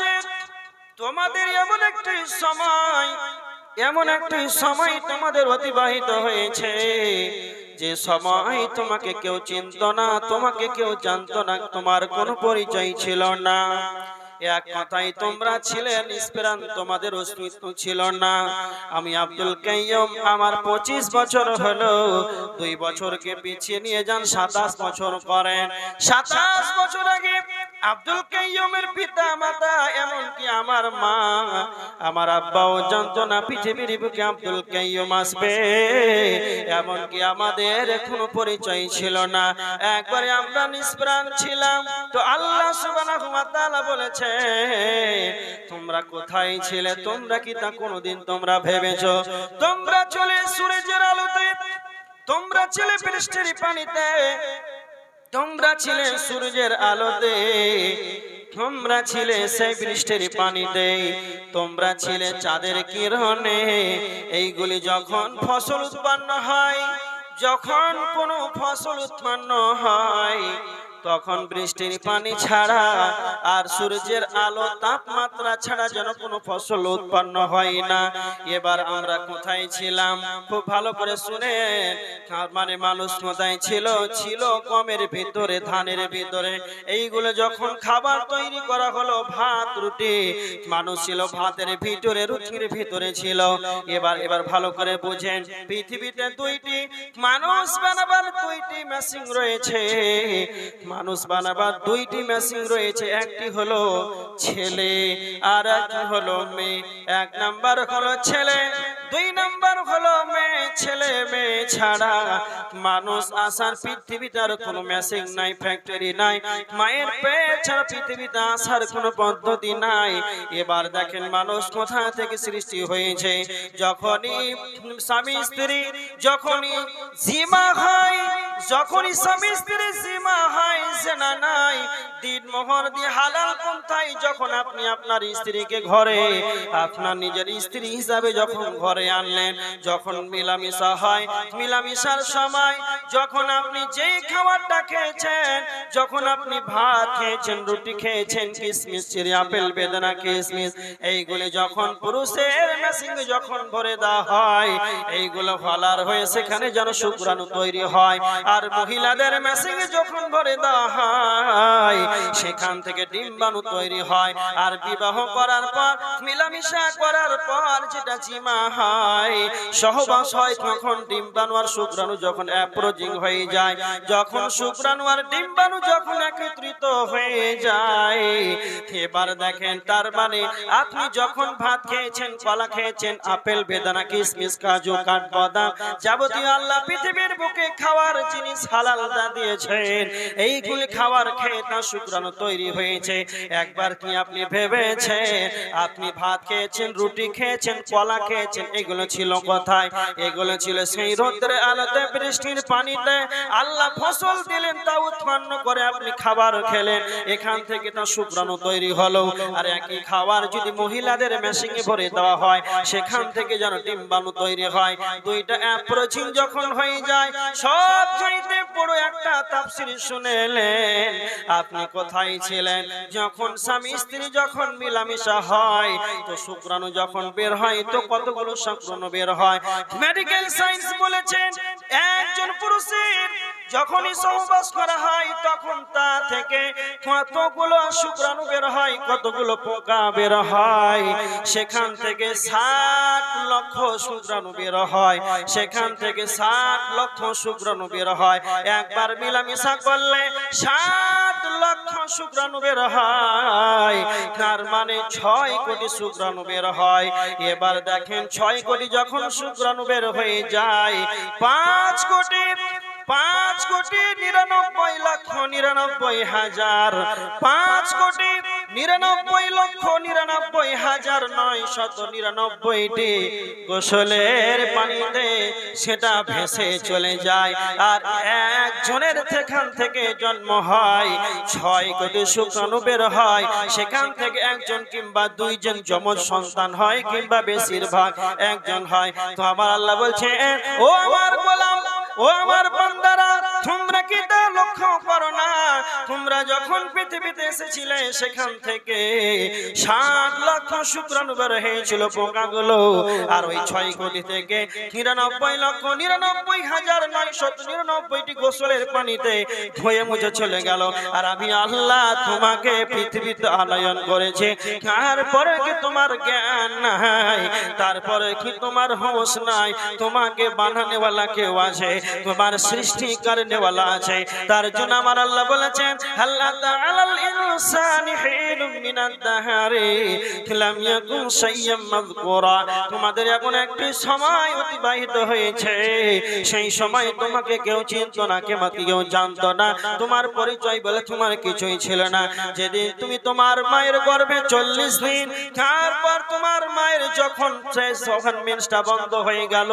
উচিত তোমাদের এমন একটি সময় তোমাদের অতিবাহিত হয়েছে যে সময় তোমাকে কেউ চিনত না, তোমাকে কেউ জানতো না, তোমার কোনো পরিচয় ছিল না। এক কথাই তোমরা ছিলে নিষ্প্রাণ, তোমাদের অস্তিত্ব ছিল না। আমি আব্দুল কাইয়ুম, আমার 25 বছর হলো, 2 বছরকে পিছিয়ে নিয়ে যান 27 বছর করেন। 27 বছর আগে আব্দুল কাইয়ুমের পিতা মাতা, এমনকি আমার মা, আমার আব্বাও জানতো না পৃথিবীর বুকে আব্দুল কাইয়ুম আসবে, এমনকি আমাদের কোনো পরিচয় ছিল না। একবারে আমরা নিষ্প্রাণ ছিলাম। তো আল্লাহ সুবহানাহু ওয়া তাআলা বলেছে, তোমরা কোথায় ছিলে? তোমরা কি তা কোনোদিন তোমরা ভেবেছো? তোমরা চলে সূর্যের আলোতে, তোমরা ছিলে বৃষ্টির পানিতে, তোমরা ছিলে সূর্যের আলোতে, তোমরা ছিলে সেই বৃষ্টির পানিতে, তোমরা ছিলে চাঁদের কিরণে। এইগুলি যখন ফসল উৎপন্ন হয়, যখন কোনো ফসল উৎপন্ন হয়, তখন বৃষ্টির পানি ছাড়া আর সূর্যের আলো তাপমাত্রা ছাড়া যেন কোনো ফসল উৎপন্ন হয় না। এবার আমরা কোথায় ছিলাম? খুব ভালো করে শুনেন। মানে মানুষ কোথায় ছিল? ছিল গমের ভিতরে, ধানের ভিতরে। এইগুলো যখন খাবার তৈরি করা হলো, ভাত রুটি, মানুষ ছিল ভাতের ভিতরে, রুটির ভিতরে ছিল। এবার ভালো করে বুঝেন, পৃথিবীতে মানুষ বানাবার 2টি মেশিন রয়েছে। মানুষ বানাবার 2টি মেশিন রয়েছে। একটি হলো ছেলে আর একটি হলো মেয়ে। 1 নাম্বার হলো ছেলে, 2 নাম্বার হলো মেয়ে। ছেলে মেয়ে ছাড়া মানুষ আসার পৃথিবীতে আর কোনো মেশিন নাই, ফ্যাক্টরি নাই। মায়ের পেট ছাড়া পৃথিবীতে আসার কোনো পদ্ধতি নাই। এবার দেখেন মানুষ কোথা থেকে সৃষ্টি হয়েছে। যখনই স্বামী স্ত্রী, যখনই জিমা হয়, যখনই স্বামী স্ত্রী জিমা হয়, জেনা নাই, দিন মোহর দিয়ে হালাল পন্থায় যখন আপনি আপনার স্ত্রীকে ঘরে, আপনার নিজের স্ত্রী হিসাবে যখন ঘরে আনলেন, যখন মিলামিশা হয়, মিলামিশার সময় যখন আপনি যেই খাবারটা খেয়েছেন, যখন আপনি ভাত খেয়েছেন, রুটি খেয়েছেন, কিশমিশ, চেরি, আপেল, বেদানা, কিশমিশ, এইগুলো যখন পুরুষের মেশিনে যখন ভরে দেওয়া হয়, এইগুলো ফলার হয়ে সেখানে যেন শুক্রাণু তৈরি হয়। আর মহিলাদের মেশিনে যখন ভরে দেওয়া হয়, সেখান থেকে ডিম্বাণু তৈরি হয়। আর বিবাহ করার পর, মিলামিশা করার পর যেটা জিমা হয়, সহবাস হয়, তখন ডিম্বাণু আর শুক্রাণু যখন অ্যাপ্রোচিং হয়ে যায়, যখন শুক্রাণু আর ডিম্বাণু যখন একত্রিত হয়ে যায়, এবার দেখেন তার মানে আপনি যখন ভাত খেয়েছেন, কলা খেয়েছেন, আপেল, বেদানা, কিশমিশ, কাজু, কাঠবাদাম, যাবতীয় আল্লাহ পৃথিবীর বুকে খাওয়ার জিনিস হালাল দিয়েছেন, এইগুলি খাবার খেয়ে তার শুক্রাণু তৈরি হয়েছে। একবার কি আপনি ভেবেছেন, আপনি ভাত খেয়েছেন, রুটি খেয়েছেন, কলা খেয়েছেন, এগুলো ছিল কোথায়? এগুলো ছিল সেই রোদ্রের আলোতে, বৃষ্টির পানিতে আল্লাহ ফসল দিলেন, তা উৎপন্ন করে আপনি খাবার খেলেন, এখান থেকে তার শুক্রাণু তৈরি হলো। আর একই খাবার যদি মহিলাদের মেশিনে ভরে দেওয়া হয়, সেখান থেকে যেন ডিম্বাণু তৈরি হয়। 2টা অ্যাপ্রোচিং যখন হয়ে যায়, সব চাইতে বড় একটা তাফসীর শুনেলেন। আপনি কোথায় ছিলেন? যখন স্বামী স্ত্রী যখন মিলামিশা হয়, তো শুক্রাণু যখন বের হয়, তো কতগুলো শুক্রাণু বের হয়। মেডিকেল সায়েন্স বলেছেন, একজন পুরুষের যখনই সহবাস করা হয়, তখন তা থেকে কতগুলো শুক্রাণু বের হয়, কতগুলো পোকা বের হয়। সেখান থেকে 60 লক্ষ শুক্রাণু বের হয়, সেখান থেকে 60 লক্ষ শুক্রাণু বের হয়। একবার মিলামিশা করলে 60 লক্ষ শুক্রাণু বের হয়, তার মানে 6 কোটি শুক্রাণু বের হয়। এবার দেখেন 6 কোটি যখন শুক্রাণু বের হয়ে যায়, 5 কোটি 99,99,99,000, 5,99,99,999টি গোসলের পানিতে সেটা ভেসে চলে যায়। আর একজনের সেখান থেকে জন্ম হয়, 6 কোটি শুক্রাণু বের হয়, সেখান থেকে একজন কিংবা 2 জন যমজ সন্তান হয়, কিংবা বেশিরভাগ একজন হয়। তো আমার আল্লাহ বলছে, ও আমার গোলাম, ও আমার বান্দারা, তোমরা কি তা লক্ষ্য লক্ষ্য করো না, তোমরা যখন পৃথিবীতে এসেছিলে সেখান থেকে 7 লক্ষ শুক্রাণু বের হয়েছিল পোকাগুলো, আর ওই 6 কোটি থেকে 99,99,999টি গোসলের পানিতে ধুয়ে মুছে চলে গেল। আর আমি আল্লাহ তোমাকে পৃথিবীতে আনয়ন করেছে, তারপরে কি তোমার জ্ঞান নাই? তারপরে কি তোমার হোশ নাই? তোমাকে বানানেওয়ালা কেউ আছে, তোমার সৃষ্টি করনেওয়ালা আছে। তার জন্য আমার আল্লাহ বলেছেন, আল্লাহ তাআলাল ইনসানি হিনুম মিনাদ দাহারি লাম ইয়াকুন শাইয়্যাম মাযকুরা। তোমাদের এখন একটি সময় অতিবাহিত হয়েছে, সেই সময় তোমাকে কেউ চিনতো না, কেউ জানতো না, তোমার পরিচয় বলে তোমার কিছুই ছিল না। যেদিন তুমি তোমার মায়ের গর্ভে 40 দিন, তারপর তোমার মায়ের যখন মেন্সটা বন্ধ হয়ে গেল,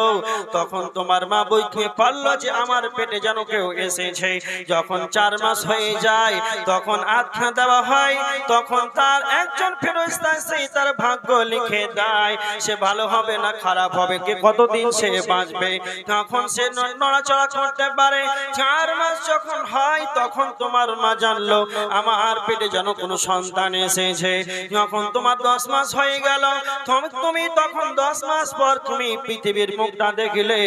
তখন তোমার মা বুঝতে পারলো যে আমার পেটে যেন কেউ এসেছে। যখন 4 মাস হয়ে যায়, তখন আখ্যা দেওয়া হয়, তখন তার একজন ফেরেশতা সেই তার ভাগ্য লিখে দেয়, সে ভালো হবে না খারাপ হবে, কে কতদিন সে বাঁচবে। তখন সে নড়াচড়া করতে পারে। 4 মাস যখন হয়, তখন তোমার মা জানলো আমার পেটে যেন কোনো সন্তান এসেছে। যখন তোমার 10 মাস হয়ে গেল, তুমি তখন 10 মাস পর তুমি পৃথিবীর মুখটা দেখলে।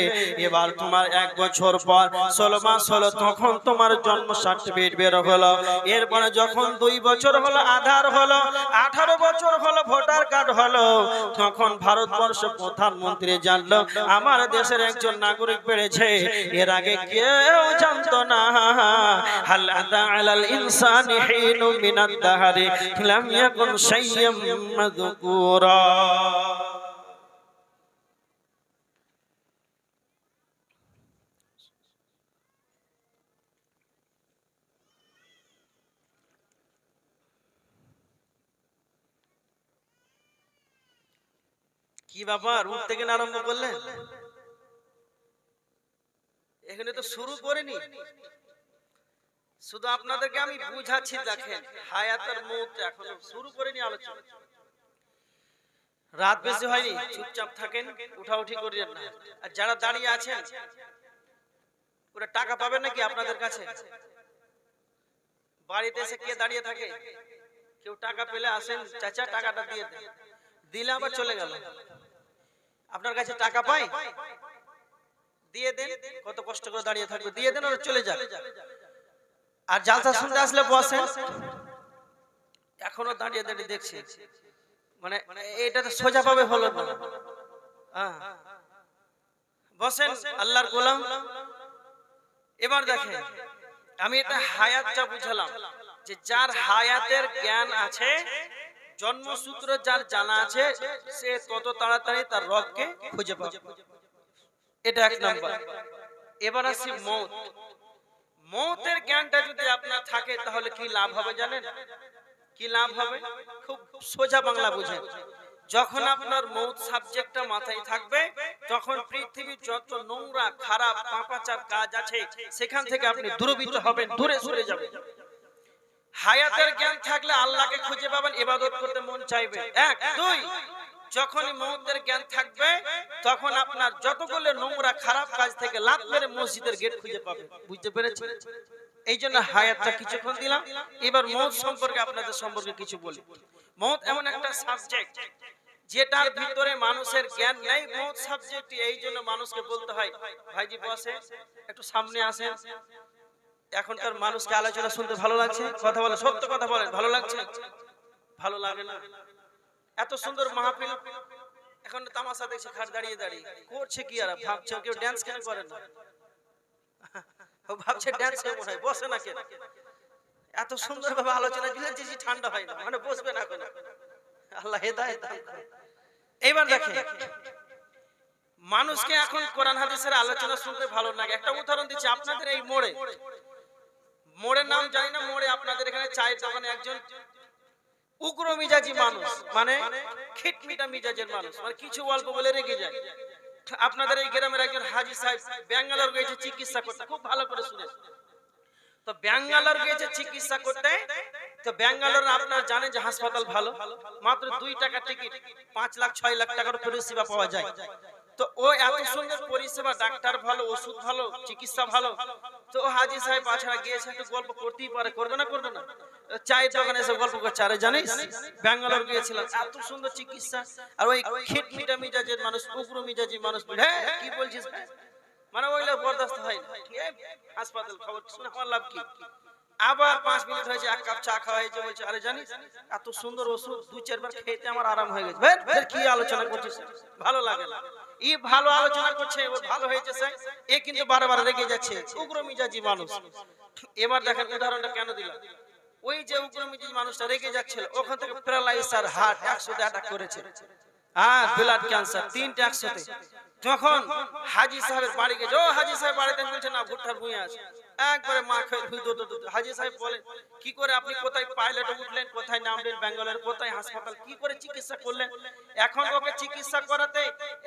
এবার তোমার 1 বছর পর 16 মাস হলো, তখন তোমার জন্ম সার্টিফিকেট বের হলো। এরপরে যখন 2 বছর হলো, আধার হলো, 18 বছর হলো, ভোটার কার্ড হলো, তখন ভারতবর্ষ প্রধানমন্ত্রী জানলো আমার দেশের একজন নাগরিক বেড়েছে। এর আগে কেউ জানতো না। হাল আতা আলাল ইনসানি হিনুম মিনাদ দাহারি লাম ইয়াকুন শাইয়্যাম মাযকুরা। কি ব্যাপার, উঠ থেকে আরম্ভ করলেন? এখানে তো শুরু করিনি, শুধু আপনাদেরকে আমি বুঝাচ্ছি। দেখেন, হায়াতের মৌত এখনো শুরু করিনি আলোচনা। রাত বেশি হয়নি, চুপচাপ থাকেন, উঠাউঠি করিয়েন না। আর যারা দাঁড়িয়ে আছেন, ওরা টাকা পাবেন নাকি আপনাদের কাছে? বাড়িতে এসে কে দাঁড়িয়ে থাকে? কেউ টাকা পেলে আসেন, চাচা টাকাটা দিয়ে দেন, দিলে আবার চলে গেল। আপনার কাছে টাকা পাই, দিয়ে দেন। কত কষ্ট করে দাঁড়িয়ে থাকবে, দিয়ে দেন, ওরা চলে যাক। আর জালসা শুনতে আসলে বসেন, এখনো দাঁড়িয়ে দাঁড়িয়ে দেখছি, মানে এটা তো সোজা পাবে হলো না। বসেন আল্লাহর গোলাম। এবার দেখেন, আমি এটা হায়াতটা বুঝালাম যে যার হায়াতের জ্ঞান আছে, জন্মসূত্র যার জানা আছে, সে তত তাড়াতাড়ি তার রবকে খুঁজে পাবে। এটা 1 নাম্বার। এবার আসি মওত। মওতের জ্ঞানটা যদি আপনার থাকে, তাহলে কি লাভ হবে জানেন? কি লাভ হবে? খুব সোজা বাংলা বুঝেন। যখন আপনার মওত সাবজেক্টটা মাথায় থাকবে, তখন পৃথিবীর যত নোংরা খারাপ পাপাচার কাজ আছে, সেখান থেকে আপনি দূরীভূত হবেন, দূরে সরে যাবেন। হায়াতের জ্ঞান থাকলে আল্লাহকে খুঁজে পাবেন, ইবাদত করতে মন চাইবে। 1 2 যখনই মওতের জ্ঞান থাকবে, তখন আপনার যতগুলো নোংরা খারাপ কাজ থেকে লাত মেরে মসজিদের গেট খুঁজে পাবেন। বুঝতে পেরেছেন? এই জন্য হায়াতটা কিছুক্ষণ দিলাম। এবার মওত সম্পর্কে আপনাদের সম্পর্কে কিছু বলি। মওত এমন একটা সাবজেক্ট যেটার ভিতরে মানুষের জ্ঞান নেই। মওত সাবজেক্ট, এই জন্য মানুষকে বলতে হয়, ভাইজি বসে একটু সামনে আসেন। এখনকার মানুষকে আলোচনা শুনতে ভালো লাগছে? কথা বলে, সত্য কথা বলেন, ভালো লাগছে? ভালো লাগে না? এত সুন্দর মাহফিল, এখন তামাশা দেখছে, খাট দাঁড়িয়ে দাঁড়িয়ে করছে কি? আর ভাবছে কেউ ড্যান্স কেন করে না? ভাবছে ড্যান্স কেমন হয়, বসে না কেন? এত সুন্দর ভাবে আলোচনা দিলে যে ঠান্ডা হয় না, মানে বসবে না কেন? আল্লাহ হেদায়েত দান করুন। এইবার দেখেন, মানুষকে এখন কোরআন হাদিসের আলোচনা শুনতে ভালো লাগে। একটা উদাহরণ দিচ্ছি, আপনাদের এই মোড়ের নাম জানি না, মোড়ে আপনাদের এখানে চায়ের দোকানে একজন উগ্র মিজাজি মানুষ, মানে খিটমিটা মিজাজের মানুষ, মানে কিছু অল্প বলে রেগে যায়। আপনাদের এই গ্রামের একজন হাজী সাহেব ব্যাঙ্গালোর গিয়েছে চিকিৎসা করতে, খুব ভালো করে শুনে। তো ব্যাঙ্গালোর গিয়েছে চিকিৎসা করতে, তো ব্যাঙ্গালোর আপনারা জানেন যে হাসপাতাল ভালো, মাত্র 2 টাকা টিকিট, 5 লাখ 6 লাখ টাকার পরিষেবা পাওয়া যায়। তো ও এত সুন্দর পরিষেবা, ডাক্তার ভালো, ওষুধ ভালো, চিকিৎসা ভালো, তো হাজি সাহেব বাছারা গিয়েছে, একটু গল্প করতেই পারে, করবে না? করবে না? চায়ের দোকানে এসে গল্প করছে, আরে জানিস ব্যাঙ্গালোর গিয়েছিলাম, এত সুন্দর চিকিৎসা, আর ওই খিটমিটা মিজাজের মানুষ, উগ্র মিজাজি মানুষ, হ্যাঁ কি বলছিস, মানে ওইগুলো বরদাস্ত হয় না। হাসপাতাল খবর শুনে আমার লাভ কি? আবার 5 মিনিট হয়েছে, এক কাপ চা খাওয়া হয়েছে, বলছে আরে জানিস এত সুন্দর ওষুধ 2-4 বার খেতে আমার আরাম হয়ে গেছে। ফের কি আলোচনা করছিস, ভালো লাগে না। ই ভালো আলোচনা করছে, ওর ভালো হয়েছে স্যার, এ কিন্তু বারবার রেগে যাচ্ছে, উগ্র মিজাজি মানুষ। এবার দেখেন উদাহরণটা কেন দিলাম, ওই যে উগ্র মিজাজি মানুষটা রেগে যাচ্ছিল, ওখান থেকে প্যারালাইজার হার্ট 100তে অ্যাটাক করেছে, আর ব্লাড ক্যান্সার 3টা 100তে। যখন হাজি সাহেবের বাড়ি গেছে, ও হাজি সাহেব বাড়িতে বলছে না, ভুট্টার ভুঁই আছে, একবারে মা খেয়ে হাজি সাহেব বলেন কি করে আপনি কোথায় পাইলটে উঠলেন, কোথায় নামলেন, ব্যাঙ্গালোর কোথায় হাসপাতাল, কি করে চিকিৎসা করলেন? এখন ওকে চিকিৎসা করাতে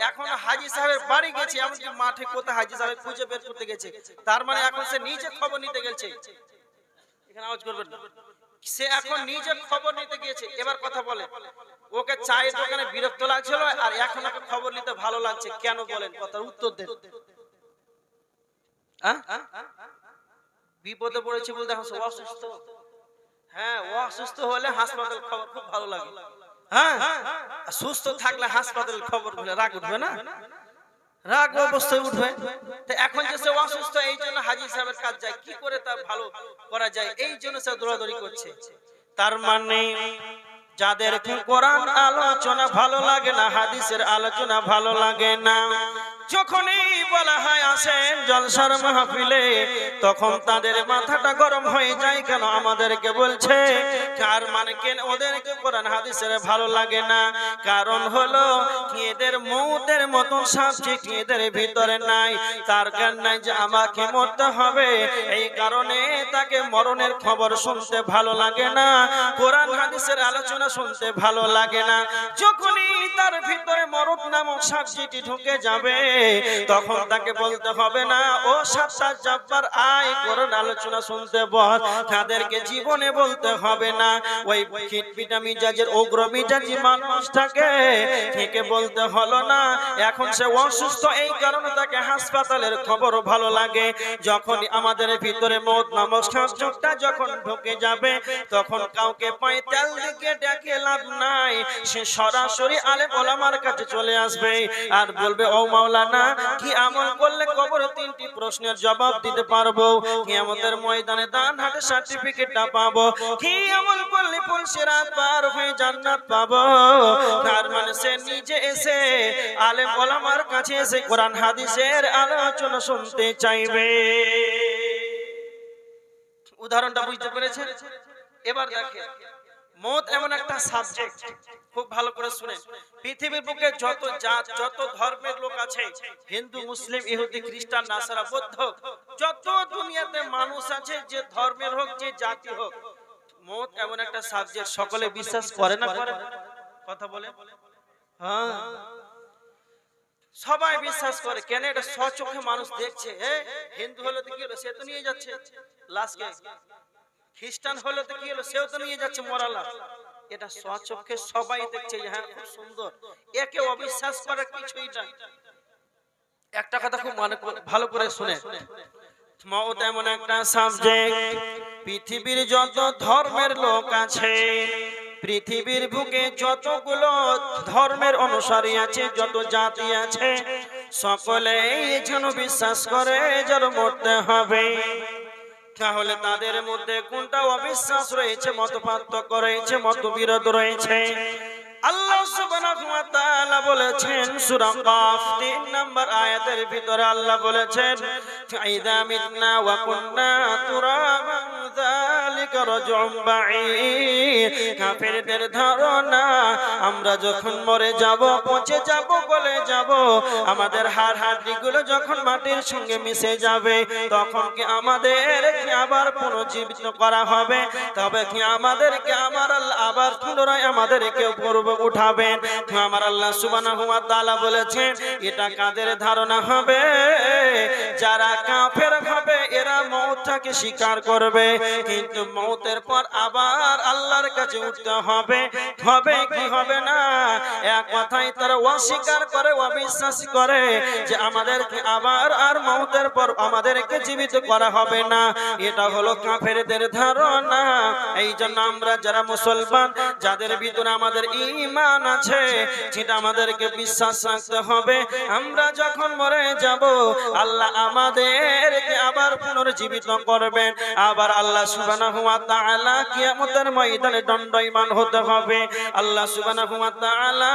এখন হাজি সাহেবের বাড়ি গেছে, এমনকি মাঠে কোথায় হাজি সাহেব খুঁজে বের করতে গেছে, তার মানে এখন সে নিজে খবর নিতে গেছে। এখানে আওয়াজ করবেন না, সে এখন নিজে খবর নিতে গিয়েছে। এবার কথা বলে, ওকে চায়ের দোকানে বিরক্ত লাগছিল, আর এখন ওকে খবর নিতে ভালো লাগছে, কেন বলেন? কথার উত্তর দেন। বিপদে পড়েছে বলতে এখন অসুস্থ, হ্যাঁ অসুস্থ হলে হাসপাতাল খবর খুব ভালো লাগে, হ্যাঁ সুস্থ থাকলে হাসপাতাল খবর বলে রাগ উঠবে না? রাগ অবস্থায় উঠবে। তো এখন যে সে অসুস্থ, এই জন্য হাজি সাহেবের কাজ যায়, কি করে তা ভালো করা যায়, এই জন্য সে দৌড়াদৌড়ি করছে। তার মানে যাদের কোরআন আলোচনা ভালো লাগে না, হাদিসের আলোচনা ভালো লাগে না, যখনই বলা হয় আসেন জলসার মাহফিলে, তখন তাদের মাথাটা গরম হয়ে যায়, কেন আমাদেরকে বলছে, কার মানে কেন ওদেরকে কোরআন হাদিসের ভালো লাগে না? কারণ হলো এদের মৌতের মতন সাবজেক্ট এদের ভিতরে নাই, তার জ্ঞান নাই যে আমাকে মরতে হবে, এই কারণে তাকে মরণের খবর শুনতে ভালো লাগে না, কোরআন হাদিসের আলোচনা শুনতে ভালো লাগে না। যখনই তার ভিতরে মরণ নামক সাবজেক্ট ঢুকে যাবে, তখন তাকে বলতে হবে না, ও সাত্তার জাব্বার আয় কোরআন আলোচনা শুনতে বস, তাদেরকে জীবনে বলতে হবে না। ওই খিটপিটা মিজাজের উগ্র মিজাজি মানুষটাকে থেকে বলতে হলো না, এখন সে অসুস্থ, এই কারণে তাকে হাসপাতালের খবর ভালো লাগে। যখনই আমাদের ভিতরে মওত নামক সাবজেক্টটা যখন ঢুকে যাবে, তখন কাউকে পায়ে তেল দিকে ডেকে লাভ নাই, সে সরাসরি আলেম ওলামার কাছে চলে আসবে আর বলবে, ও মাওলানা কি আমল করলে কবরে 3টি প্রশ্নের জবাব দিতে পারবো, কিয়ামতের ময়দানে দান হাতে সার্টিফিকেটটা পাবো, কি আমল করলে পুলসিরাত পার হয়ে জান্নাত পাবো। তার মানে সে নিজে এসে আলেম ওলামার কাছে এসে কোরআন হাদিসের আলোচনা শুনতে চাইবে। উদাহরণটা বুঝতে পেরেছেন? এবার দেখেন, মওত এমন একটা সাবজেক্ট, খুব ভালো করে শুনেন, পৃথিবীর বুকে যত জাত যত ধর্মের লোক আছে, হিন্দু মুসলিম ইহুদি খ্রিস্টান নাসারা বৌদ্ধ, যত দুনিয়াতে মানুষ আছে, যে ধর্মের হোক যে জাতি হোক, মওত এমন একটা সাবজেক্ট সকলে বিশ্বাস করে না করে? কথা বলে, হ্যাঁ সবাই বিশ্বাস করে, কেন? এটা স্বচক্ষে মানুষ দেখছে। হিন্দু হলে তো কি হলো, সে তো নিয়ে যাচ্ছে লাশকে, খ্রিস্টান হলে তো কি হলো, সেও তো নিয়ে যাচ্ছে মরা লাশ। এটা স্বচক্ষে সবাই দেখছে, হ্যাঁ খুব সুন্দর, একে অবিশ্বাস করার কিছুই নাই। একটা কথা খুব ভালো করে শুনে, মওত এমন একটা সাবজেক্ট, পৃথিবীর যত ধর্মের লোক আছে, পৃথিবীর বুকে যতগুলো ধর্মের অনুসারী আছে, যত জাতি আছে, সকলেই যেন বিশ্বাস করে যেন মরতে হবে। তাহলে তাদের মধ্যে কোনটা অবিশ্বাস রয়েছে, মতপার্থক্য রয়েছে, মতবিরোধ রয়েছে। আল্লাহ সুবহানাহু ওয়া তাআলা বলেছেন সূরা কাফ 3 নম্বর আয়াতের ভিতরে আল্লাহ বলেছেন, ফাইদা মিতনা ওয়া কুননা তুরাবান যালিকা রাজউম বাঈদ। কাফেরদের ধারণা আমরা যখন মরে যাব, পচে যাব, গলে যাব, আমাদের হাড় হাড্ডিগুলো যখন মাটির সঙ্গে মিশে যাবে, তখন কি আমাদেরকে আবার পুনর্জীবিত করা হবে? তবে কি আমাদেরকে আমার আল্লাহ আবার পুনরায় আমাদেরকে পূর্ব উঠাবেন? আমার আল্লাহ সুবহানাহু ওয়া তাআলা বলেছেন, এটা কাদের ধারণা হবে? যারা কাফের হবে, এরা মওতটাকে স্বীকার করবে, কিন্তু মওতের পর আবার আল্লাহর কাছে উঠতে হবে। হবে কি হবে না? এক কথাই তারা অস্বীকার করে, অবিশ্বাস করে যে আমাদেরকে আবার আর মওতের পর আমাদেরকে জীবিত করা হবে না। এটা হলো কাফেরদের ধারণা। এই জন্য আমরা যারা মুসলমান, যাদের ভিতরে আমাদের ঈমান আছে, যেটা আমাদেরকে বিশ্বাস রাখতে হবে, আমরা যখন মরে যাব আল্লাহ আমাদেরকে আবার পুনর্জীবিত করবেন। আবার আল্লাহ সুবহানাহু ওয়া তাআলা কিয়ামতের ময়দানে দণ্ডায়মান হতে হবে। আল্লাহ সুবহানাহু ওয়া তাআলা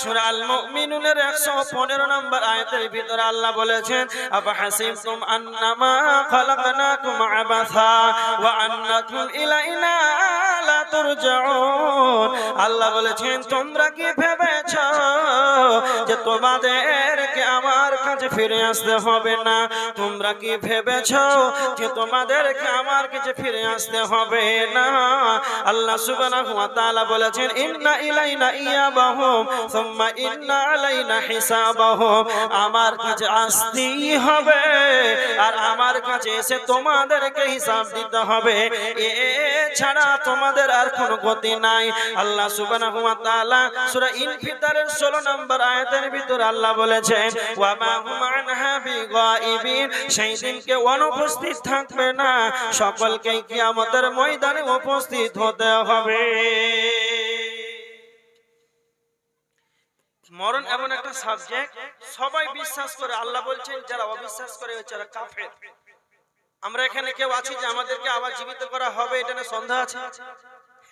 সূরা আল মুমিনুনের 115 নম্বর আয়াতের ভিতরে আল্লাহ বলেছেন, আফাহাসিবতুম আন্নামা খালাকনাকুম আবাসা ওয়া আন্নাকুম ইলাইনা লা তুরজাউন। আল্লাহ বলেছেন, তোমরা কি ভেবেছো যে তোমাদেরকে আমার কাছে ফিরে আসতে হবে না? তোমরা কি ভেবেছো যে তোমাদেরকে আমার কাছে ফিরে আসতে হবে না? আল্লাহ সুবহানাহু ওয়া তাআলা বলেছেন, ইন্না ইলাইনা ইয়াবাহুম সুম্মা ইন্না আলাইনা হিসাবাহুম। আমার কাছে আসতেই হবে আর আমার কাছে এসে তোমাদেরকে হিসাব দিতে হবে, এছাড়া তোমাদের আর কোনো গতি নাই। আল্লাহ সুবহানাহু ওয়া তাআলা সূরা ইনফিতারের 16 নম্বর আয়াতের ভিতর আল্লাহ বলেছেন, ওয়া মা হুম আনহা বিগাইবিন। সেই দিনকে অনুপস্থিত থাকবে না, সকলকেই কিয়ামতের ময়দানে উপস্থিত হতে হবে। মরণ এমন একটা সাবজেক্ট সবাই বিশ্বাস করে, আল্লাহ বলছেন যারা অবিশ্বাস করে তারা কাফের। আমরা এখানে কেউ আছি যে আমাদেরকে আবার জীবিত করা হবে, এটা না সন্দেহ আছে?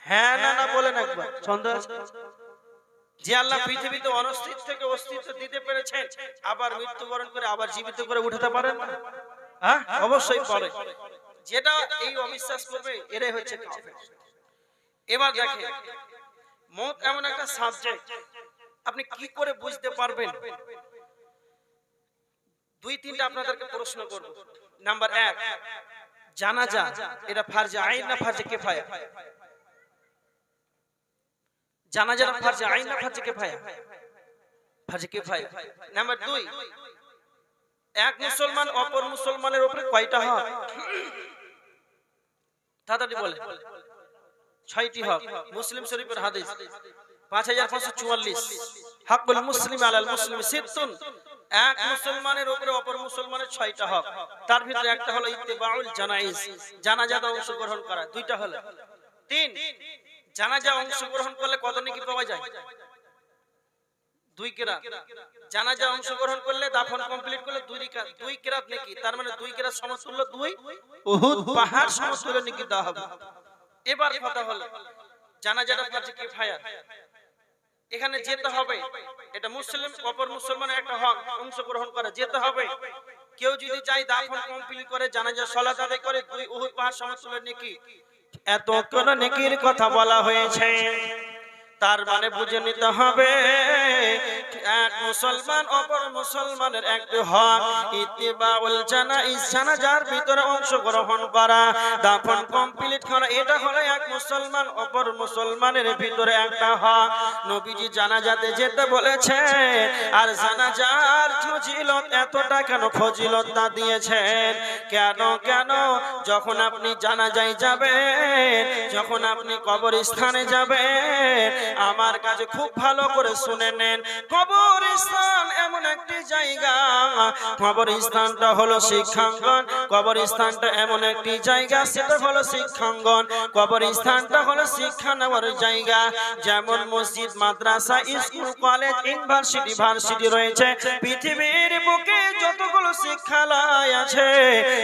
হ্যাঁ না না বলেন একবার, সন্দেহ আছে? যে আল্লাহ পৃথিবীতে অনস্তিত্ব থেকে অস্তিত্ব দিতে পেরেছেন, আবার মৃত্যুবরণ করে আবার জীবিত করে উঠাতে পারেন না? হ্যাঁ, অবশ্যই পারে। যেটা এই অবিশ্বাস করবে এরাই হচ্ছে কাফের। এবার দেখেন, মওত এমন একটা সাবজেক্ট আপনি কি করে বুঝতে পারবেন? দুই তিনটা আপনাদেরকে প্রশ্ন করব। নাম্বার 1, জানাজা এটা ফরজে আইন না ফরজে কিফায়া? জানাজা ফরজে আইন না ফরজে কিফায়া? ফরজে কিফায়া। নাম্বার 2, এক মুসলমান অপর মুসলমানের উপরে কয়টা হক? তাড়াতাড়ি বলেন। 6টি হক। মুসলিম শরীফের হাদিস 5544, হকুল মুসলিম আলাল মুসলিম সিত্তুন। এক মুসলমানের উপরে অপর মুসলমানের 6টা হক। তার ভিতরে একটা হলো ইত্তিবাউল জানাইজ, জানাজাতে অংশগ্রহণ করা। 2টা হলো। 3, জানাজা অংশগ্রহণ করলে কত নেকি পাওয়া যায়? 2 কিরাত। জানাজা অংশগ্রহণ করলে, দাফন কমপ্লিট করলে 2 কিরাত নেকি। তার মানে 2 কিরাত সমতুল্য 2 উহুদ পাহাড় সমতুল্য নেকি দেওয়া হবে। এবার কথা হলো জানাজাটা ফরজে কিফায়া, এখানে যেতে হবে। এটা মুসলিম অপর মুসলমানের একটা হক, অংশগ্রহণ করা, যেতে হবে। কেউ যদি চাই দাফন কমপ্লিট করে জানাজা সালাত আদায় করে 2 উহুদ পাহাড় সমতুল্য নেকি। এত কোন নেকির কথা বলা হয়েছে, তার মানে বুঝে নিতে হবে এক মুসলমান অপর মুসলমানের একটা হক ইত্তিবাউল জানাইজ, জানাজার ভিতরে অংশগ্রহণ করা, দাফন কমপ্লিট করা। এটা হলো এক মুসলমান অপর মুসলমানের ভিতরে একটা হক। নবীজি জানাজাতে যেতে বলেছে, আর জানাজার ফজিলত এতটা কেন ফজিলত তা দিয়েছেন? কেন কেন? যখন আপনি জানাজায় যাবেন, যখন আপনি কবরস্থানে যাবেন, আমার কাছে খুব ভালো করে শুনে নেন। কবরস্থান এমন একটি জায়গা, কবরস্থানটা হলো শিক্ষাঙ্গন। কবরস্থানটা এমন একটি জায়গা, সেটা হলো শিক্ষাঙ্গন। কবরস্থানটা হলো শিক্ষা নেওয়ার জায়গা। যেমন মসজিদ, মাদ্রাসা, স্কুল, কলেজ, ইউনিভার্সিটি, ভার্সিটি রয়েছে, পৃথিবীর বুকে যতগুলো শিক্ষালয় আছে,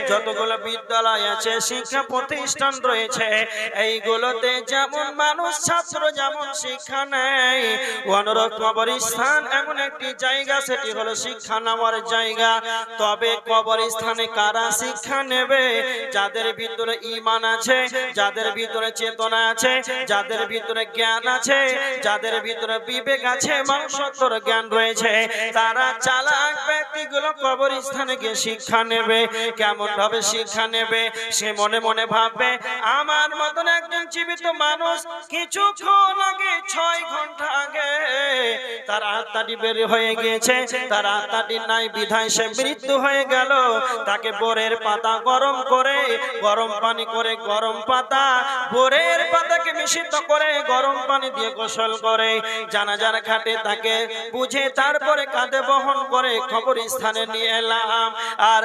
যতগুলো বিদ্যালয় আছে, শিক্ষা প্রতিষ্ঠান রয়েছে, এইগুলোতে যেমন মানুষ ছাত্র যেমন শিক্ষা নেয়, অনুরূপ কবরস্থান এমন একটি জায়গা, সেটি হলো শিক্ষা নেওয়ার জায়গা। তবে কবরস্থানে কারা শিক্ষা নেবে? যাদের ভিতরে ঈমান আছে, যাদের ভিতরে চেতনা আছে, যাদের ভিতরে জ্ঞান আছে, যাদের ভিতরে বিবেক আছে, মানসত্বর জ্ঞান রয়েছে, তারা চালাক ব্যক্তিগুলো কবরস্থানে গিয়ে শিক্ষা নেবে। কেমন ভাবে শিক্ষা নেবে? সে মনে মনে ভাববে, আমার মতন একজন জীবিত মানুষ কিছুক্ষণ আগে 6 6 ঘন্টা আগে তার আত্মাটি বের হয়ে গিয়েছে, তার আত্মাটি নাই বিধায় সে মৃত্যু হয়ে গেল। তাকে বোরের পাতা গরম করে, গরম পানি করে, গরম পাতা বোরের পাতাকে মিশ্রিত করে গরম পানি দিয়ে গোসল করে জানাজার ঘাটে তাকে বুঝে তারপরে কাঁধে বহন করে কবরস্থানে নিয়ে এলাম। আর